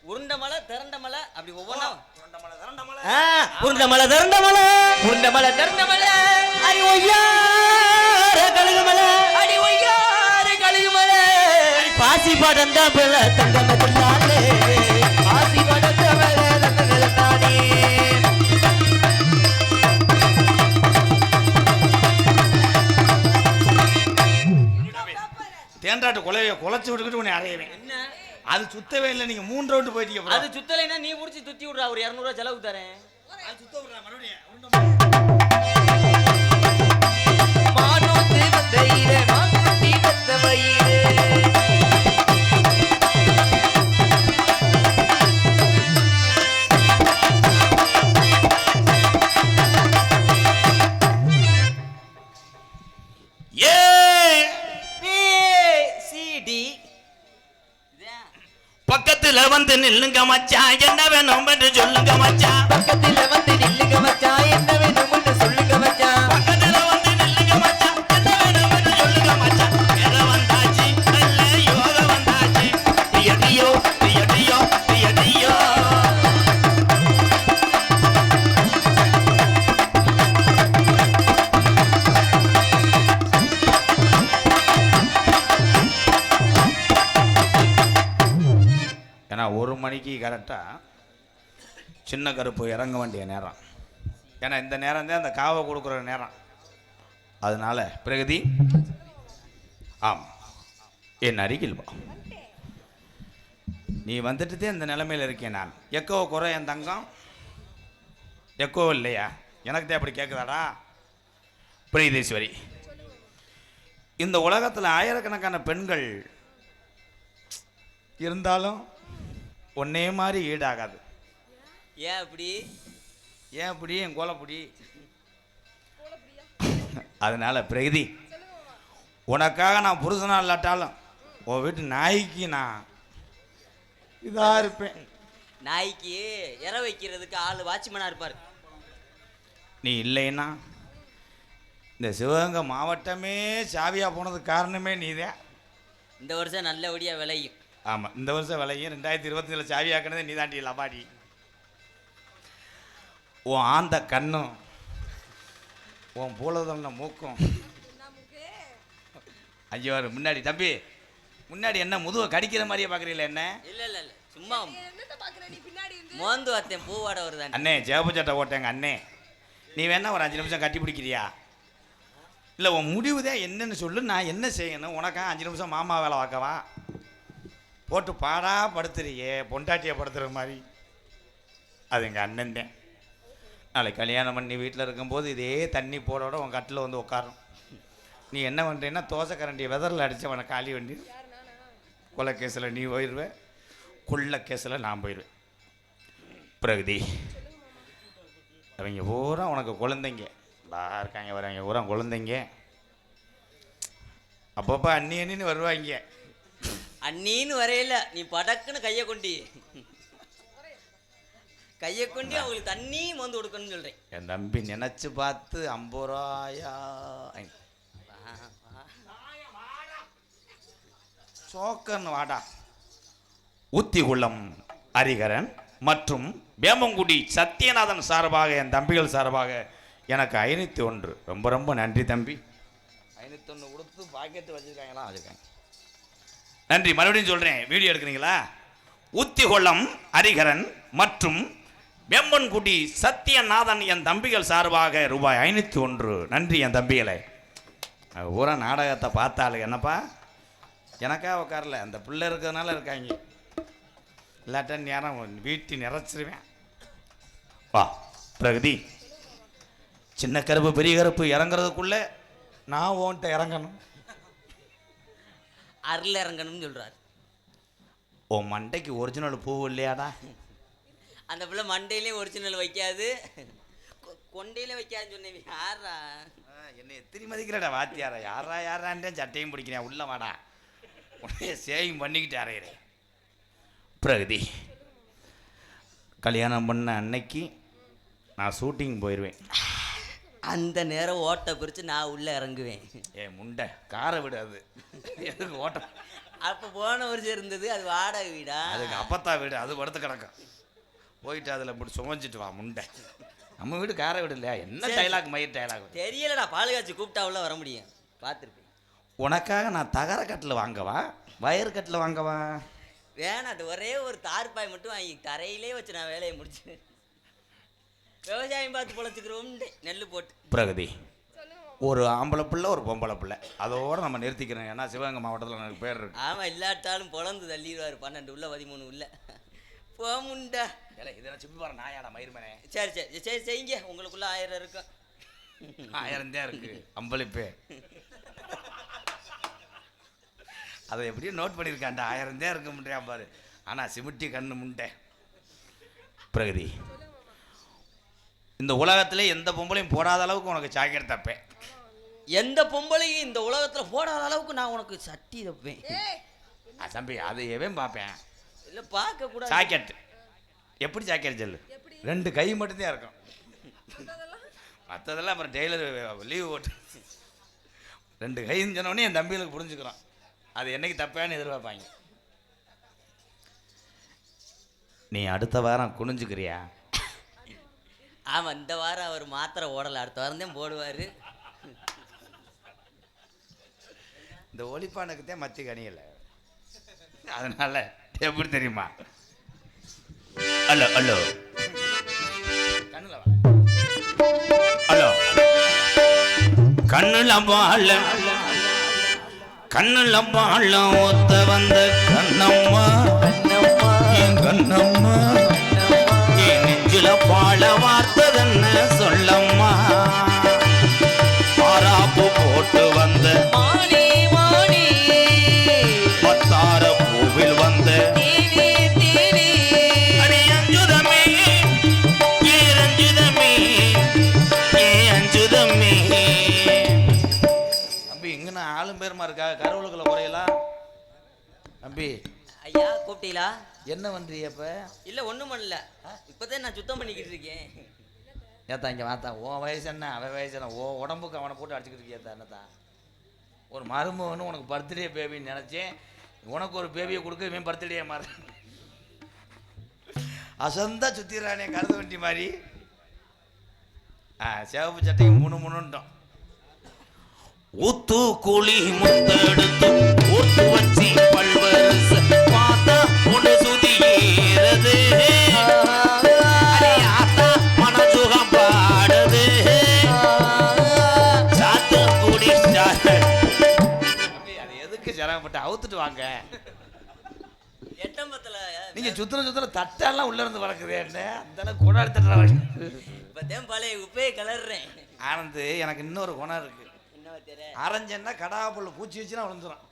உருண்டமலை திரண்டமலை அப்படி ஒவ்வொன்றா உருண்டமலை திறந்தமலை, உருண்டமலை திறந்தமலை. அடி ஒய்யார கழுகுமலை, அடி ஒய்யார கழுகுமலை. பாசி படந்த பிள்ள தங்கமதில்லாலே, பாசி படந்த பிள்ள தங்கமதில்லாலே. தேன்றாட்டு குலையை குலைச்சி விட்டுக்கிட்டு உன்னை அறையவேன். என்ன அது சுத்தவே இல்லை. நீங்கள் 3 ரவுண்டு போயிட்டீங்க. அது சுத்தலைன்னா நீ பிடிச்சி துத்தி விட்றா. ஒரு 200 ரூபா செலவு தரேன். சுத்த விட்றா மறுபடியும். மானோத்து வந்த ஈரே, மாக்குட்டி வந்த வயிறு. பக்கத்துல வந்து நில்லுங்க மச்சான், என்ன வேணும் என்று சொல்லுங்க மச்சான், பக்கத்துல வந்து நில்லுங்க மச்சான், என்ன வேணும்னு சொல்லுங்க மச்சான். பக்கத்துல வந்து நில்லுங்க மச்சான், என்ன வேணும் என்று சொல்லுங்க மச்சான். எதை வந்தாச்சு நல்ல யோக வந்தாச்சு, டியடியோ டியடியோ டியடியோ. ஏன்னா 1 மணிக்கு கரெக்டாக சின்ன கருப்பு இறங்க வேண்டிய நேரம். ஏன்னா இந்த நேரம் தான் அந்த காவை கொடுக்குற நேரம். அதனால பிரகதி ஆம் என் அருகில் வா. நீ வந்துட்டுதே இந்த நிலைமையில் இருக்கேன். நான் எக்கோ குறை என் தங்கம் எக்கோ இல்லையா? எனக்கு தான் அப்படி கேட்குதாடா பிரீதேஸ்வரி. இந்த உலகத்தில் ஆயிரக்கணக்கான பெண்கள் இருந்தாலும் ஒன்னே மாதிரி ஈடாகாது. ஏன் அப்படி? ஏன் அப்படி? என் கோலப்படி. அதனால பிரகதி உனக்காக நான் புருஷனா இல்லாட்டாலும் உன் வீட்டு நாய்க்கு நான் இதாக இருப்பேன். நாய்க்கு இற வைக்கிறதுக்கு ஆள் வாட்ச்மேனா இருப்பார். நீ இல்லைன்னா இந்த சிவகங்கை மாவட்டமே சாவியாக போனதுக்கு காரணமே நீதான். இந்த வருஷம் நல்லபடியாக விளையும். ஆமாம், இந்த வருஷம் விலையும் 2024 சாவியாக்கினதே நீ தாண்டி லபாடி. உன் ஆந்த கண்ணும் உன் பூலதொன்ன மூக்கும். ஐயோ முன்னாடி தம்பி, முன்னாடி என்ன முதுவை கடிக்கிற மாதிரியே பார்க்குறீங்களா என்ன? இல்லை இல்லை இல்லை, சும்மா என்னத்த பாக்குற நீ பின்னாடி இருந்து? மோந்து வார்த்தேன் பூவாட வருதான். அண்ணே ஜேபு சட்டை ஓட்டேங்க அண்ணே, நீ வேணா ஒரு 5 நிமிஷம் கட்டி பிடிக்கிறியா? இல்லை உன் முடிவு தான் என்னன்னு சொல்லு, நான் என்ன செய்யணும்? உனக்கா 5 நிமிஷம் மாமா வேலை பார்க்கவா? போட்டு பாடா படுத்துறியே, பொண்டாட்டியை படுத்துகிற மாதிரி. அது எங்கள் அண்ணன் தான். நாளைக்கு கல்யாணம் பண்ணி வீட்டில் இருக்கும்போது இதே தண்ணி போடோட உன் கட்டில் வந்து உட்காரும். நீ என்ன பண்ணுறீன்னா தோசை கரண்டியை வெதரில் அடித்தவனை காலி வண்டி. கொலை கேஸில் நீ போயிடுவேன், கொள்ள கேஸில் நான் போயிடுவேன். பிரகதி, அவங்க பூரா உனக்கு குழந்தைங்க இருக்காங்க, வரவங்க பூரா குழந்தைங்க. அப்பப்போ அண்ணி அண்ணின்னு வருவாங்க. அண்ணின்னு வரையில நீ படக்குன்னு கையை கொண்டு அவங்களுக்கு தண்ணி மோந்து கொடுக்கணும்னு சொல்கிறேன். என் தம்பி நினச்சி பார்த்து 50 ரூபாயா சோக்கன்னு வாடா. ஊத்திகுளம் ஹரிகரன் மற்றும் வேமங்குடி சத்யநாதன் சார்பாக, என் தம்பிகள் சார்பாக எனக்கு 501. ரொம்ப ரொம்ப நன்றி தம்பி. 501 கொடுத்து பாக்கெட்டு வச்சுருக்காங்களா? வச்சுருக்காங்க, நன்றி. மறுபடியும் சொல்கிறேன், வீடியோ எடுக்கிறீங்களா? ஊத்திகுளம் ஹரிகரன் மற்றும் வேம்பன்குடி சத்யநாதன் என் தம்பிகள் சார்பாக ரூபாய் 501. நன்றி என் தம்பிகளை. பூரா நாடகத்தை பார்த்தாலும் என்னப்பா எனக்கா உட்காரல, அந்த பிள்ளை இருக்கிறதுனால இருக்காங்க. இல்லாட்ட நேரம் வீட்டு நிறைச்சிருவேன். வா பிரகதி, சின்ன கருப்பு பெரிய கருப்பு இறங்குறதுக்குள்ளே நான் ஓன்ட்ட இறங்கணும். அருள் இறங்கணும்னு சொல்கிறார். ஓ மண்டைக்கு ஒரிஜினல் பூ இல்லையாடா? அந்த பிள்ளை மண்டையிலையும் ஒரிஜினல் வைக்காது, கொண்டையிலே வைக்காதுன்னு சொன்னேன். யாரா என்னை எத்திரி மதிக்கிறடா வாத்தியாரா? யாரான்ட்டே சட்டையும் பிடிக்கிறேன். உள்ள வாடா, உடனே சேவிங் பண்ணிக்கிட்டு அறையிறேன். பிரகதி, கல்யாணம் பண்ண அன்னைக்கு நான் ஷூட்டிங் போயிடுவேன். அந்த நேரம் ஓட்டை குறித்து நான் உள்ளே இறங்குவேன். முண்டை காரை விடு, அது எதுக்கு ஓட்டம்? அப்போ போன வருஷம் இருந்தது, அது வாடகை வீடா? அதுக்கு அப்பத்தா வீடு, அது படுத்து கிடக்கும். போயிட்டு அதில் இப்படி சுமஞ்சிட்டு வா முண்டை. நம்ம வீடு காரை வீடு இல்லையா? என்ன டைலாக் மயிர் டைலாக் தெரியலடா, பால் காய்ச்சி கூப்பிட்டா உள்ள வர முடியும். பார்த்துருப்பேன். உனக்காக நான் தகர கட்டில் வாங்கவா, வயர் கட்டில் வாங்கவா? வேணாட்டு, ஒரே ஒரு தார்பாய் மட்டும் வாங்கி தரையிலே வச்சு நான் வேலையை முடிச்சு விவசாயம் பார்த்து பொழைச்சிக்கிறோம். நெல் போட்டு. பிரகதி, ஒரு ஆம்பளை பிள்ளை ஒரு பொம்பளை பிள்ளை, அதோடு நம்ம நிறுத்திக்கிறோம். ஏன்னா சிவகங்கை மாவட்டத்தில் எனக்கு பேர் இருக்கு. ஆமாம், இல்லாட்டாலும் பொழந்து தள்ளிடுவார். 12 உள்ள 13 உள்ள போமுண்டா. இல்லை இதெல்லாம் சிப்பி பாரு நாயாடா மயிர்மனே. சரி சரி சரி செய்யுங்க, உங்களுக்குள்ள 1000 இருக்கும். 1000 தான் இருக்கு அம்பளிப்பே. அதை எப்படியும் நோட் பண்ணியிருக்காண்டா, 1000 தான் இருக்க முடியா பாரு. ஆனால் சிமிட்டி கண்ணு முண்டை. பிரகதி, இந்த உலகத்திலே எந்த பொம்பளையும் போடாத அளவுக்கு உனக்கு சாக்கெட் தப்பேன். எந்த பொம்பளையும் இந்த உலகத்தில் போடாத அளவுக்கு நான் உனக்கு சட்டி தப்பேன். தம்பி அது எவன் பார்ப்பேன்? இல்லை பார்க்க கூட. சாக்கெட் எப்படி சாக்கெட் சொல்லு? 2 கை மட்டும்தான் இருக்கும், மற்றதெல்லாம் அப்புறம் டெய்லர் லீவு போட்டு 2 கைன்னு சொன்னோடனே என் தம்பிகளுக்கு புரிஞ்சுக்கிறான். அது என்னைக்கு தப்பான்னு எதிர்பார்ப்பாங்க. நீ அடுத்த வாரம் குனிஞ்சுக்கிறியா? ஆமாம், இந்த வாரம் அவர் மாத்திரை ஓடலை, அடுத்த வாரம் தான் போடுவார். இந்த ஒலிப்பானுக்கு தான் மத்தி கணியலை, அதனால எப்படி தெரியுமா? ஹலோ ஹலோ கண்ணுல ஹலோ கண்ணுல பால கண்ணுல பால ஒத்த வந்த கண்ணம்மா என் கண்ணம்மா என் நெஞ்சில பால வார்த்ததென்ன சொல்லம்மா பாராப்பு போட்டு வந்த பத்தார பூவில் வந்த அஞ்சுதமே ஏ ரஞ்சுதமே ஏ அஞ்சுதமே. தம்பி இங்கன்னு ஆளும் பேருமா இருக்கா? கருவலுக்குள்ள குறையலாம் தம்பி. ஐயா கூப்பிட்டீங்களா? என்ன பண்றீங்க இப்ப? இல்ல ஒண்ணும் பண்ணல, இப்பதான் நான் சுத்தம் பண்ணிக்கிட்டு இருக்கேன். ஏத்தா இங்க வாத்தா, உன் வயசு என்ன அவன் வயசு என்ன? ஓ உடம்புக்கு அவனை போட்டு அடிச்சுக்கிட்டு இருக்கியா என்னத்தா? ஒரு மருமகன்னு உனக்கு பர்த்டே பேபின்னு நினைச்சேன், உனக்கு ஒரு பேபியை கொடுக்க இவன் பர்த்டே மாதிரி அசந்தா சுத்திடுறானே கருது வண்டி மாதிரி. சிவப்பு சட்டைக்கு முணுட்டோம். ஊத்து கூலி முத்தெடுத்து ஊத்து வச்சி பல்வரச பார்த்தா ஒன்று சுதி ஏறது ஆத்தா மனசுகம் பாடுது சாத்து கூடி அது எதுக்கு சிரமப்பட்டு அவுத்துட்டு வாங்க. எட்டம்பத்துல நீங்க சுத்தின தட்டெல்லாம் உள்ள இருந்து வளர்க்குதே என்ன அந்த அளவுக்கு கொண்டாடி தட்டுறாங்க. இப்பதான் பழைய உப்பையை கலர்றேன். ஆனந்து எனக்கு இன்னொரு குணம் இருக்கு. அரைஞ்சன்னா கடாப்புள்ள பூச்சி வச்சுனா விழுந்துடும்.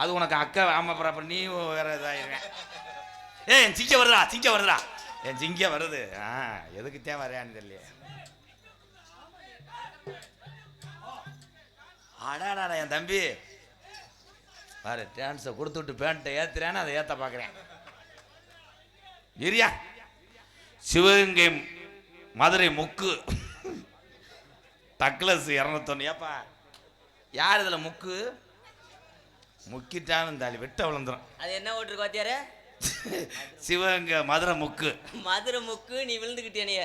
அது உனக்கு அக்கா ஆமா அப்புறம் நீ வேற இதாயிருவேன். என் சிங்க வருதுடா என் சிங்க வருது. எதுக்குத்தான் வரையான்னு தெரியல. அடாடா என் தம்பி பாரு டான்ஸை கொடுத்து விட்டு பேண்ட்டை ஏத்துறேன்னு அதை ஏத்த பார்க்குறேன். இரியா சிவகங்கை மதுரை முக்கு தக்லஸ் 201. ஏப்பா யார் இதில் முக்கு முக்கிட்டான்னு இருந்தாலும் வெட்ட விழுந்துடும். அது என்ன ஓட்டுருக்கு வாத்தியார? சிவகங்கை மதுரை முக்கு. மதுரை முக்கு நீ விழுந்துக்கிட்டேனிய.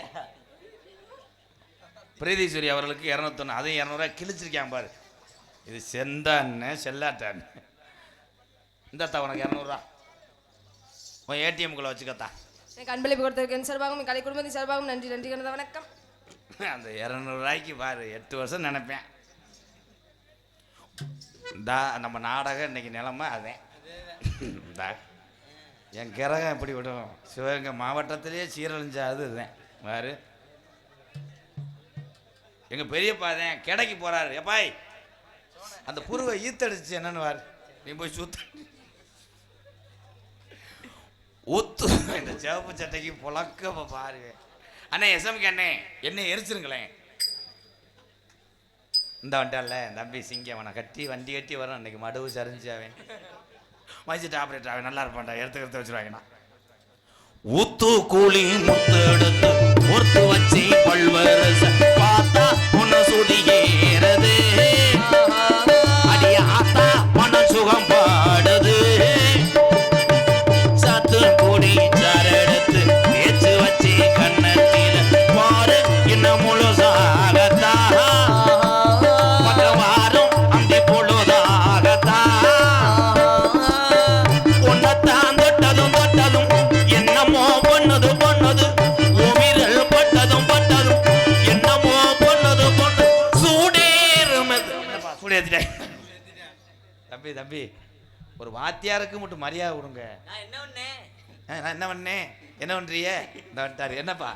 பிரீதீஸ்வரி அவர்களுக்கு 201, அதையும் 200 கிழிச்சிருக்கான் பாரு. இது செந்தான்னு செல்லாட்டான்னு. இந்தத்தா உனக்கு 200 உன் ஏடிஎம்குள்ளே வச்சுக்கத்தா. எனக்கு அன்பளிப்பு கொடுத்ததுக்கு என் சார்பாகவும் கலை குடும்பத்தின் சார்பாகவும் நன்றி நன்றி கணதா வணக்கம். அந்த 200 பாரு 8 வருஷம் நினைப்பேன். நம்ம நாடகம் இன்னைக்கு நிலைமை அதே. என் கிரகம் எப்படி விடும்? சிவகங்கை மாவட்டத்திலேயே சீரழிஞ்சா அதுதான் பாரு. எங்க பெரியப்பா தான் கிடைக்கு போறாரு. எப்பாய் அந்த புருவை ஈத்தடிச்சு என்னன்னு வாரு, நீ போய் சுத்த ஊத்து. இந்த சிவப்பு சட்டைக்கு புழக்க பாரு. அண்ணே எஸ்எம்கே அண்ணே என்ன எரிச்சிருங்களேன். இந்த வண்டால தம்பி சிங்கம் அவனை கட்டி வண்டி கட்டி வரும். அன்னைக்கு மடுவு சரிஞ்சு அவன் வச்சுட்டு ஆப்ரேட்டர் அவன் நல்லா இருப்பான்டா. எடுத்து வச்சுருவாங்கண்ணா. ஊத்து கூலி முத்தெடுத்து ஊத்து வச்சி பல்வரச பார்த்தா ஒன்று சுதி ஏறது அடி ஆத்தா மனசுகம் பாடுது சாத்து கூடி சாரெடுத்து தேய்ச்சி வச்சி கண்ணத்தில பாரு இன்னும் முழுசாகத்தா வாரம் அந்தி பொழுதாகத்தா ஒன்னத்தான் தொட்டதும் என்னமோ பண்ணது உமிரல் பட்டதும் என்னமோ பண்ணது சூடேத்திட்டேன். தம்பி ஒரு வாத்தியாருக்கு மட்டும் மரியாதை கொடுங்க. நான் என்ன பண்ணேன்? நான் என்ன பண்ணேன்? என்ன பண்றிய? இந்த வந்துட்டாரு. என்னப்பா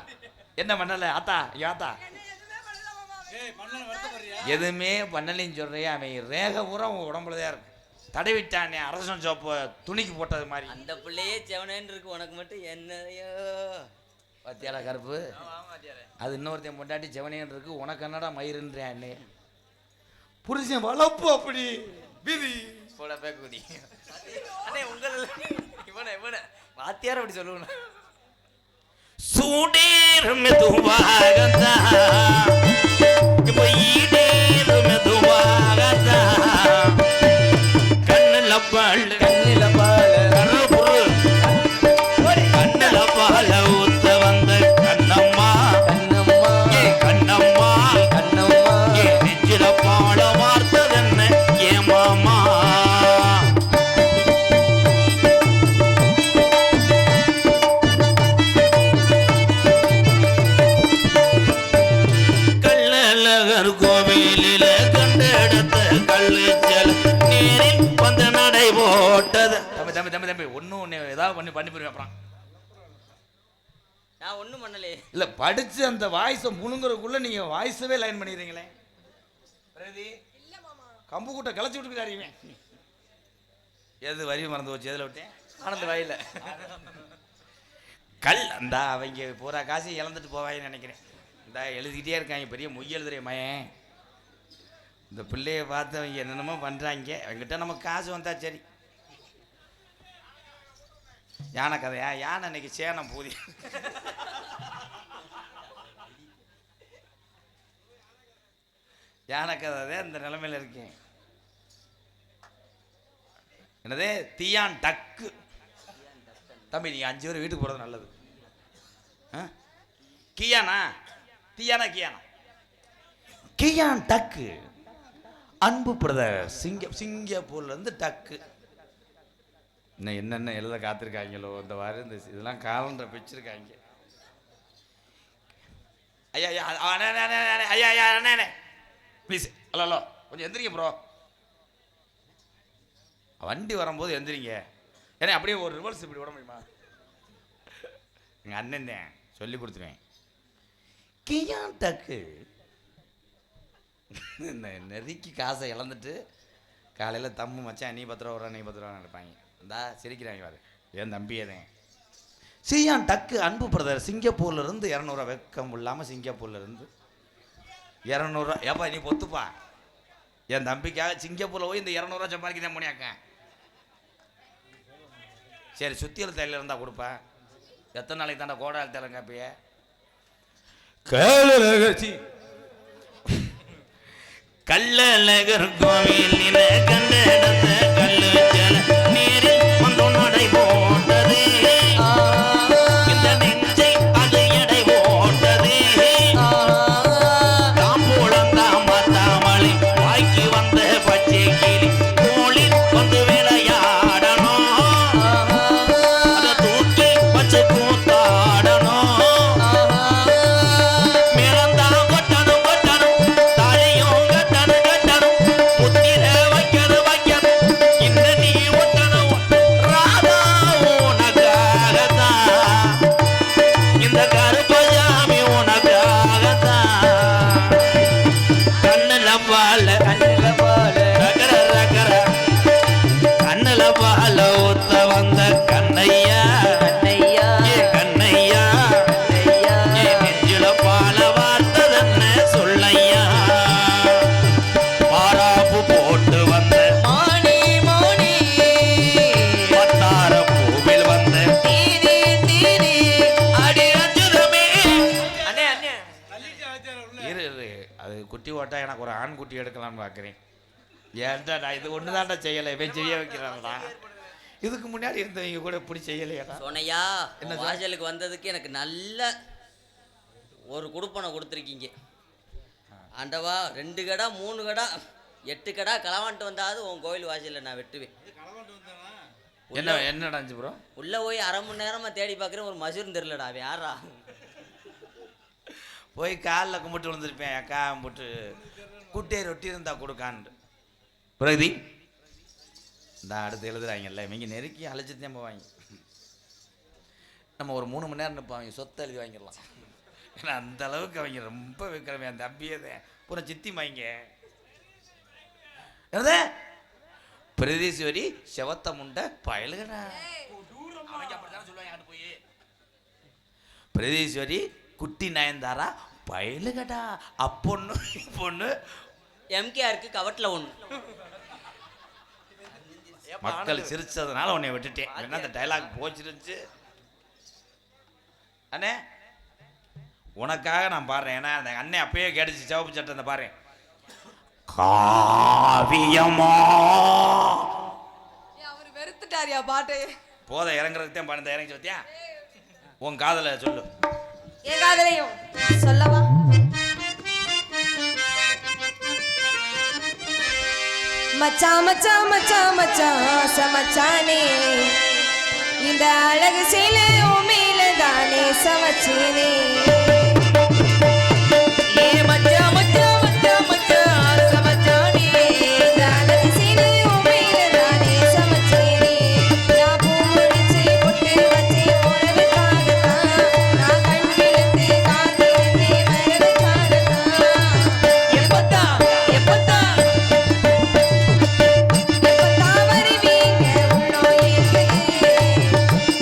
என்ன பண்ணல? ஆத்தா யாத்தா எதுவுமே பண்ணலைன்னு சொல்றியா? அவன் ரேக பூரா உன் உடம்புலதான் இருக்கு. தடவிட்டானே அரசன் சோப்பு துணிக்கு போட்டது மாதிரி. அந்த பிள்ளையே செவனேன்னு இருக்கு, உனக்கு மட்டும் என்னையோ பத்தியால கருப்பு. அது இன்னொருத்தையும் பொண்டாட்டி செவனேன்னு இருக்கு, உனக்கு என்னடா மயிருன்றேன் அண்ணே. புருஷன் வளர்ப்பு அப்படி விதி போட பேக்குதி அண்ணே உங்களை இவனை வாத்தியார அப்படி சொல்லுவேன். சூடேர் மெதுவாகத்தா இப்போ ஈடேர் மெதுவாகத்தா கண்ணில பால் கருப்புரு கண்ணில பால ஊத்த வந்த கண்ணம்மா ஏ கண்ணம்மா ஏ நெஞ்சில பால வார்த்ததென்ன ஏ மாமா கள்ளழகர் கோவிலில கண்டெடுத்த கள்ளுச்சல் நீரில் வந்து நடை போட்டது. தம்பி ஒன்றும் ஏதாவது பண்ணி போயிருவேன். அப்புறம் நான் ஒண்ணும் பண்ணலே. இல்ல படிச்சு அந்த வாய்ஸை முழுங்குறதுக்குள்ள நீங்க வாய்ஸவே லைன் பண்ணிடுறீங்களே. கம்பு கூட்ட கிளச்சி விட்டுக்கிறாருவேன். எது வரி மறந்து போச்சு? எதுல விட்டேன்? ஆனந்த வாயில கல் அந்த அவங்க பூரா காசு இழந்துட்டு போவாங்கன்னு நினைக்கிறேன். இந்த எழுதிக்கிட்டே இருக்காங்க, பெரிய மொய் எழுதுறே மயன். இந்த பிள்ளைய பார்த்து அவங்க என்னென்னமோ பண்ணுறாங்க. அவங்ககிட்ட நம்ம காசு வந்தா சரி. யானை கதையா? யானை இன்னைக்கு சேனம் பூதி. யானை கதை இந்த நிலைமையில இருக்கேன். என்னதே தீயான் டக்கு. தம்பி நீங்க 5 பேர் வீட்டுக்கு போறது நல்லது. கியானா தீயானா கியானா கியான் டக்கு. அன்பு பிரதர் சிங்கப்பூர்ல இருந்து டக்கு. இன்னும் என்னென்ன எழுத காத்திருக்காங்களோ இந்த வாரம் இந்த இதெல்லாம் காலண்டர் வச்சிருக்காங்க. ஐயா ஐயா ஐயா ஐயா அண்ணே ப்ளீஸ் ஹலோ ஹலோ கொஞ்சம் எந்திரிங்க ப்ரோ. வண்டி வரும்போது எந்திரிங்க. ஏன்னா அப்படியே ஒரு ரிவர்ஸ் இப்படி விட முடியுமா? எங்கள் அண்ணன் தான் சொல்லி கொடுத்துருவேன். கியான் டக்கு நெருக்கி காசை இழந்துட்டு காலையில் தம்மு மச்சான் நீ 10 ரூபா வர நீ 10 ரூபா நினைப்பாங்க. இந்தா சிரிக்கிறாங்க பாரு என் தம்பியே தான். சியான் டக்கு அன்பு பிரதர் சிங்கப்பூர்ல இருந்து 200 ரூபா வெக்கம் இல்லாமல் சிங்கப்பூர்ல இருந்து 200 ரூபா. ஏப்பா நீ பொத்துப்பா என் தம்பிக்காக சிங்கப்பூர்ல போய் இந்த 200 ரூபா சம்பாதிக்கதான் முடியாக்க. சரி சுத்தியல் தையில இருந்தா கொடுப்பா. எத்தனை நாளைக்கு தாண்டா கோடால் தேலங்க அப்பயே கள்ளழகர் கோவில் கண்டெடுத்த கல்லு ஜல நீரில் வந்து நடை போட்டதே இந்த நெஞ்சை அது எடை போட்டதே தாம்பூலம் தாமரை வாய்க்கு வந்த பச்சை கிளி தோளில் வந்து விளையாடணும் அதை தூக்கி வச்சு கூத்தாடணும். எனக்கு ஒரு ஆண் குட்டி எடுக்கலாம்னு பார்க்குறேன். ஏன்டா நான் இது ஒன்று தான்டா செய்யலை இவன் செய்ய வைக்கிறான்டா. இதுக்கு முன்னாடி இருந்தவங்க கூட இப்படி செய்யலையாடா. சோனையா என்ன வாசலுக்கு வந்ததுக்கு எனக்கு நல்ல ஒரு குடுப்பனை கொடுத்துருக்கீங்க. ஆண்டவா 2 கடா 3 கடா 8 கடா களவான்ட்டு வந்தாது உன் கோயில் வாசலில் நான் வெட்டுவேன். என்னடா ப்ரோ உள்ள போய் 1/2 மணி நேரமா தேடி பார்க்குறேன் ஒரு மசூரும் தெரியலடா. அவன் யாரா? போய் காலில் கும்பிட்டு விழுந்திருப்பேன். அக்கா கும்பிட்டு குட்டே ரொட்டி இருந்தா கொடுக்கான்னு. பிரகதி இந்த அடுத்து எழுதுறாங்கல்ல இவங்க நெருக்கி அழைச்சிட்டு தான் போவாங்க. நம்ம ஒரு 3 மணி நேரம் நிற்பாங்க சொத்தை எழுதி வாங்கிடலாம். ஏன்னா அந்த அளவுக்கு அவங்க ரொம்ப வைக்கிறவன். அந்த அப்பியதை பூரா சித்தி வாங்க பிரதீஸ்வரி செவத்த முண்டை பயலுகடா. அவங்க அப்படித்தானே சொல்லுவாங்க. போய் பிரதீஸ்வரி குட்டி நயன்தாரா பயலுகடா. அப்பொண்ணு பொண்ணு எம்கேஆருக்கு கவட்டில் ஒன்று. மக்கள் சிரிச்சதுனால உன்னை விட்டுட்டேன். என்ன அந்த டைலாக் போச்சிருந்துச்சு அண்ணே உனக்காக நான் பாடுறேன். ஏன்னா அந்த அண்ணன் அப்பயே கேட்டுச்சு சிவப்பு சட்டை. அந்த பாடுறேன் காவியமா அவர் வெறுத்துட்டாரியா பாட்டு. போத இறங்குறதுக்கு தான் பாடு. இறங்கி வத்தியா உன் காதல சொல்லு. என் காதலையும் சொல்லவா? மச்சான் மச்சான் மச்சான் மச்சான் சமச்சானே இந்த அழகு சேலை உமேல தானே சமச்சேனே.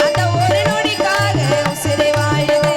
அந்த ஒரு நொடிக்காக உசிரை வாழுதே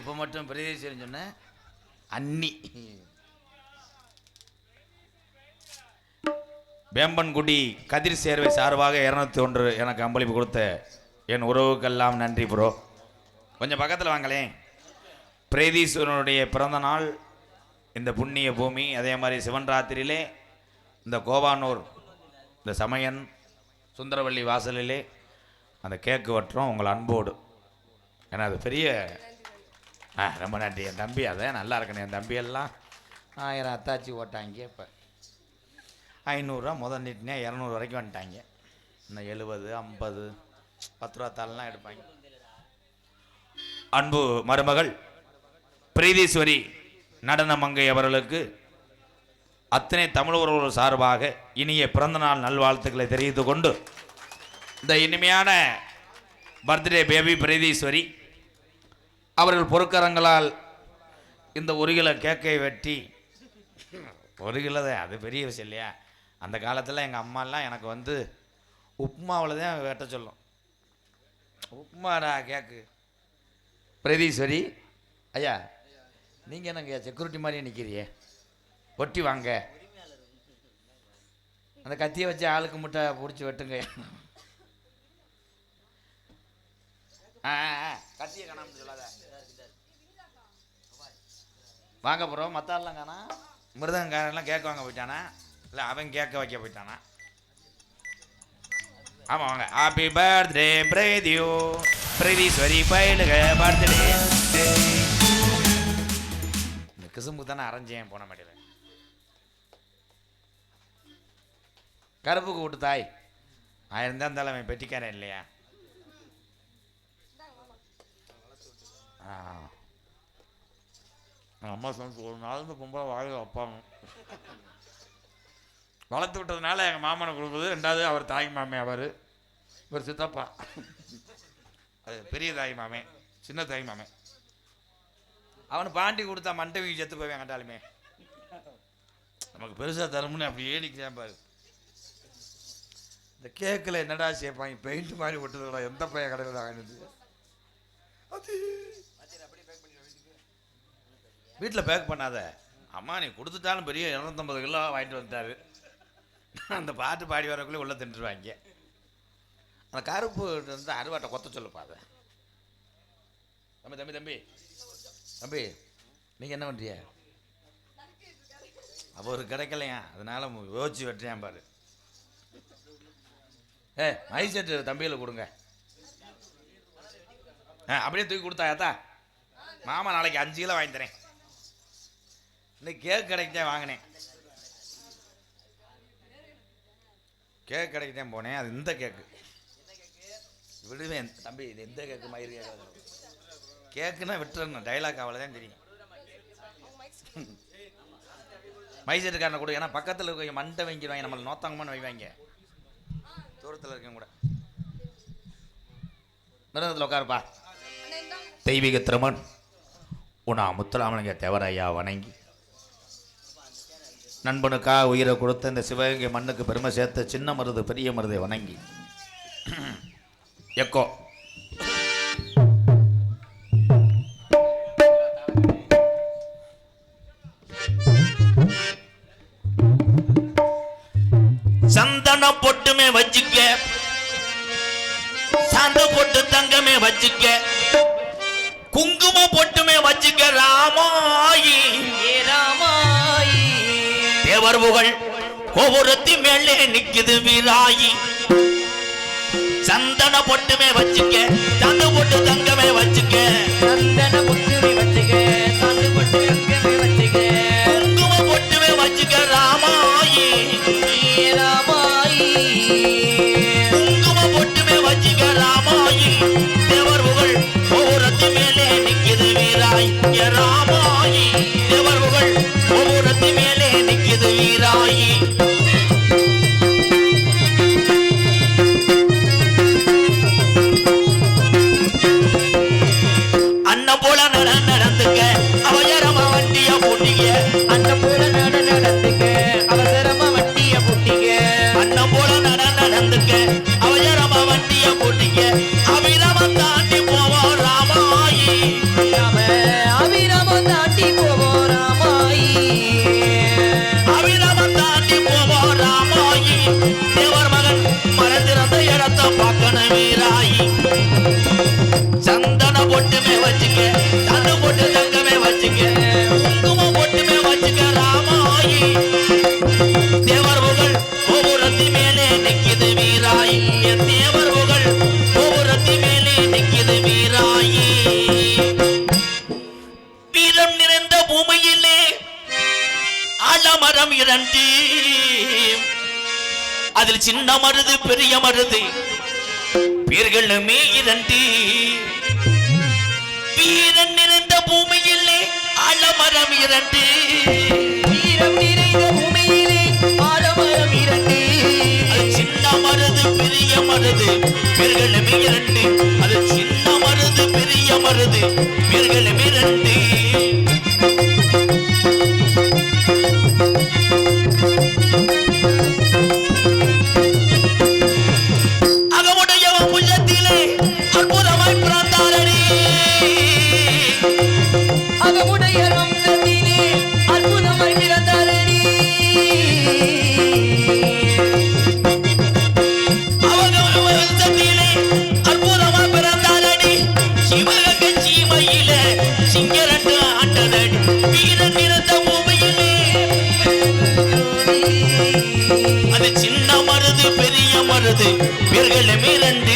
இப்போ மட்டும் பிரதேசம் சொன்ன அன்னி. வேம்பன்குடி கதிர் சேர்வை சார்பாக 201 எனக்கு அன்பளிப்பு கொடுத்த என் உறவுக்கெல்லாம் நன்றி ப்ரோ. கொஞ்சம் பக்கத்தில் வாங்களேன். பிரதீஸ்வரனுடைய பிறந்த நாள் இந்த புண்ணிய பூமி. அதே மாதிரி சிவன் ராத்திரியிலே இந்த கோவானூர் இந்த சமயன் சுந்தரவள்ளி வாசலிலே அந்த கேக்கு வட்டுறோம் உங்கள் அன்போடு. ஏன்னா அது பெரிய ரொம்ப நன்றி. என் தம்பி அதை நல்லா இருக்கணும். என் தம்பியெல்லாம் 1000 அத்தாச்சி ஓட்டாங்க. இப்போ 500 ரூபா முதல் நீட்டினே 200 வரைக்கும் வந்துட்டாங்க. இன்னும் 70 50 10 ரூபா தாளெலாம் எடுப்பாங்க. அன்பு மருமகள் பிரீதீஸ்வரி நடனமங்கை அவர்களுக்கு அத்தனை தமிழ் உறவுகள் சார்பாக இனிய பிறந்தநாள் நல்வாழ்த்துக்களை தெரிவித்துக் கொண்டு இந்த இனிமையான பர்த்டே பேபி பிரீதீஸ்வரி அவர்கள் பொறுக்கரங்களால் இந்த 1 கிலோ கேக்கை வெட்டி 1 கிலோ தான் அது பெரிய விஷயம் இல்லையா? அந்த காலத்தில் எங்கள் அம்மாலாம் எனக்கு வந்து உப்புமாவில் தான் வெட்ட சொல்லும். உப்புமாடா கேக்கு. பிரதீஸ்வரி ஐயா நீங்கள் என்னங்க செக்யூரிட்டி மாதிரியே நிற்கிறியே, ஒட்டி வாங்க. அந்த கத்தியை வச்சு ஆளுக்கு முட்டை பிடிச்சி வெட்டுங்க. கத்தியை காணாமல் சொல்லாத. வாங்க போகிறோம். மற்ற ஆள்லாம் காணா. மிருதங்காரெல்லாம் கேட்க வாங்க போயிட்டானா? இல்லை அவன் கேட்க வைக்க போயிட்டானா? ஆமாம் வாங்க. ஹாப்பி பர்த்டே பிரேதியோ பிரதீஸ்வரி பயிலுக பர்த்டே. இந்த கிசும்புக்கு தானே அரைஞ்சேன் போன மாட்டேன். கருப்புக்கு விட்டு தாய் 1000 தான் இருந்தாலும் அவன் பெட்டிக்காரன் இல்லையா? அம்மா சொன்ன ஒரு நாள் பொம்பளை வாயில் வைப்பாங்க. வளர்த்து விட்டதுனால எங்கள் மாமனை கொடுக்குறது. 2வது அவர் தாய் மாமே, அவர் இவர் சித்தப்பா. அது பெரிய தாய் மாமே, சின்ன தாய் மாமே. அவனு பாண்டி கொடுத்தா மண்டை வீங்கி செத்து போவேன் கண்டாலுமே. நமக்கு பெருசாக தருமுன்னு அப்படியே நிற்கிறேன் பாரு. இந்த கேக்கில் என்னடா சேர்ப்பாங்க? பெயிண்ட் மாதிரி ஒட்டுதுடா. எந்த பையன் கடையில் வாங்கினது? வீட்டில் பேக் பண்ணாத அம்மா, நீ கொடுத்துட்டாலும் பெரிய 250 கிலோ வாங்கிட்டு வந்துட்டாரு. அந்த பாட்டு பாடி வரக்குள்ளே உள்ள தின்றுவாங்க. அந்த கருப்பு வந்து அருவாட்டை கொத்த சொல்லுப்பா. அதை தம்பி தம்பி தம்பி தம்பி நீங்கள் என்ன பண்ணுறிய? அவருக்கு கிடைக்கலையா, அதனால யோசிச்சு வெட்டுறேன் பாரு. மைசெட்டு தம்பியில் கொடுங்க. அப்படியே தூக்கி கொடுத்தாயாத்தா? மாமா நாளைக்கு 5 கிலோ வாங்கி தரேன். இன்னைக்கு கேக் கடைக்கு தான் வாங்கினேன். கேக் கடைக்கு தான் போனேன். அது இந்த கேக்கு விடுவேன் தம்பி. இது எந்த கேக்கு மயிறு கேட்காது. கேக்குன்னா விட்டுறணும். டைலாக் அவ்வளோ தான் தெரியும். மைசெட்டுக்காரனை கொடு. ஏன்னா பக்கத்தில் இருக்க மண்டை வைங்கிடுவாங்க, நம்மளை நோத்தாங்கமான்னு வைவாங்க. தூரத்தில் இருக்கேன் கூட. மிருகத்தில் உட்காருப்பா. தெய்வீக திருமன் உனா முத்துராமலிங்க தேவரையா வணங்கி நண்பனுக்காக உயிரை கொடுத்த இந்த சிவகங்கை மண்ணுக்கு பெருமை சேர்த்த சின்ன மருது பெரிய மருதை வணங்கி எக்கோ சந்தன பொட்டுமே வச்சுக்க, சாந்த பொட்டு தங்கமே வச்சுக்க, குங்கும பொட்டுமே வச்சுக்க. ராமாயி ராமாயி தேவர் புகழ் கோபுரத்தி மேலே நிக்குது வீராயி. சந்தன பொட்டுமே வச்சுக்க, சாந்த பொட்டு தங்கமே வச்சுக்க, சந்தன பொட்டுமே வச்சுக்க, சாந்த பொட்டு தங்கமே வச்சுக்க, குங்கும பொட்டுமே வச்சுக்க. ராமாயி ராமாயி குங்கும பொட்டுமே வச்சுக்க. ராமாயி தேவர் புகழ் கோபுரத்தி மேலே நிக்குது வீராய். ராமாயி தேவர் புகழ் கோபுரத்தி மேலே நிக்குது வீராயி. அன்ன போல நடன இரண்டு, அதில் சின்ன மருது பெரிய மருது பேர்களுமே இரண்டு. வீரன் நிறைந்த பூமியிலே ஆலமரம் இரண்டு, வீரம் நிறைந்த பூமியிலே ஆலமரம் இரண்டு. அது சின்ன மருது பெரிய மருது பேர்களுமே இரண்டு, அது சின்ன மருது பெரிய மருது பேர்களுமே இரண்டு. அகமுடையவன் உள்ளத்திலே அற்புதமாய் பிறந்தாரடி, அகமுடைய வம்சத்திலே அற்புதமாய் பிறந்தாரடி. அவகத்திலே அற்புதமாய் பிறந்தாரடி, சிவகங்கை சீமையில சிங்கரண்டு ஆண்டதடி. வீரன் நிறந்த பூமியிலே அது சின்ன மருது பெரிய மருது பேர்களுமே இரண்டு.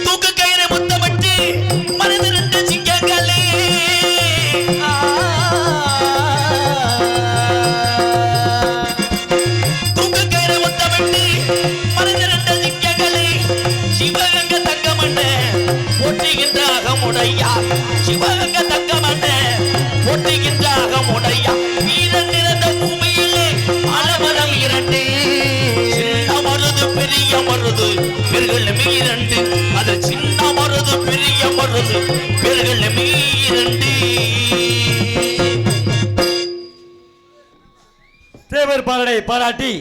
தூக்கு கயிறு முத்தமிட்டு மருது ரெண்டு சிங்கங்களே, தூக்கு கயிறு முத்தமிட்டு மருது ரெண்டு சிங்கங்களே, சிவகங்கை தங்கமண்ண போற்றுகின்ற அகமுடையா, சிவகங்கை தங்கமண்ண போற்றுகின்ற அகமுடையா. வீரன் நிறந்த பூமியிலே ஆலமரம் இரண்டு, சின்ன மருது பெரிய மருது பேர்களுமே இரண்டு, அது சின்ன மருது பெரிய மருது பேர்களுமே இரண்டு. தேவர் பாடலை பாராட்டி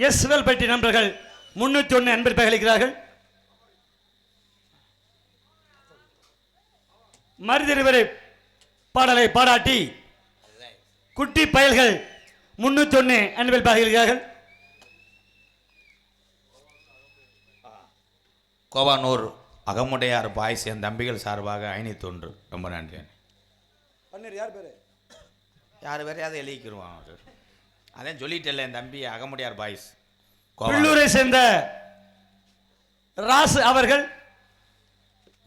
எஸ் வெல்பட்டி நண்பர்கள் 301 அன்பில் பகிர்கிறார்கள். மருதிருவரை பாடலை பாராட்டி குட்டி பயல்கள் 301 அன்பில் பகிர்கிறார்கள். கோவானூர் அகமுடையார் பாய்ஸ் என் தம்பிகள் சார்பாக 501. ரொம்ப நன்றி. யார் வேறையாவது எழுதிக்கிடுவான் அவர். அதான் சொல்லிட்டல என் தம்பி அகமுடையார் பாய்ஸ் பில்லூரை சேர்ந்த ராசு அவர்கள்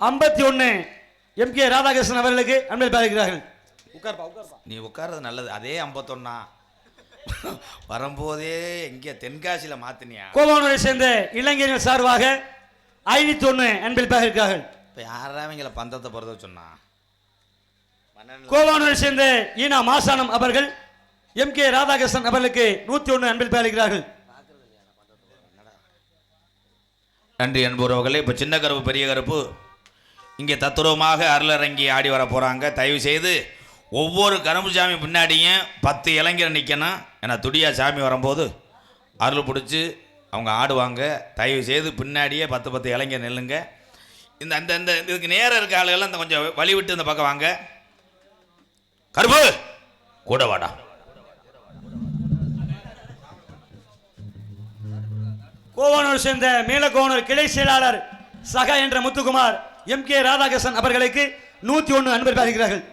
51 எம்.கே. ராதாகிருஷ்ணன் அவர்களுக்கு அன்பில் பகிர்கிறார்கள். நீ உட்கார்றது நல்லது. அதே 51 வரும்போதே எங்கே தென்காசியில் மாத்தினியா? கோவானூரை சேர்ந்த இளைஞர்கள் சார்பாக 501 அன்பில் பகிர்கிறார்கள். இப்போ யாரா இவங்களை பந்தத்தை பிறந்த சொன்னா? கோவானூரை சேர்ந்த ஈனா மாசானம் அவர்கள் எம்.கே. ராதாகிருஷ்ணன் அவர்களுக்கு 101 அன்பில் பகிர்கிறார்கள். நன்றி அன்புறவர்களே. இப்போ சின்ன கருப்பு பெரிய கருப்பு இங்கே தத்துரூபமாக அருளரங்கி ஆடி வர போகிறாங்க. தயவு செய்து ஒவ்வொரு கரும்பு சாமி பின்னாடியும் 10 இளைஞர் நிற்கணும். ஏன்னா துடியா சாமி வரும்போது அருள் பிடிச்சி அவங்க ஆடுவாங்க. தயவு செய்து பின்னாடியே 10 இளைஞர் நில்லுங்க. இந்த அந்த இந்த இதுக்கு நேரம் இருக்க ஆளுகள்லாம் இந்த கொஞ்சம் வழி விட்டு இந்த பக்கம் வாங்க. கருப்பு கூட வாடா. கோவானூர் சேர்ந்த மேலகோனூர் கிளை செயலாளர் சகா என்ற முத்துக்குமார் எம்.கே. ராதாகிருஷ்ணன் அவர்களுக்கு 101 அன்பில் பகிர்கிறார்கள்.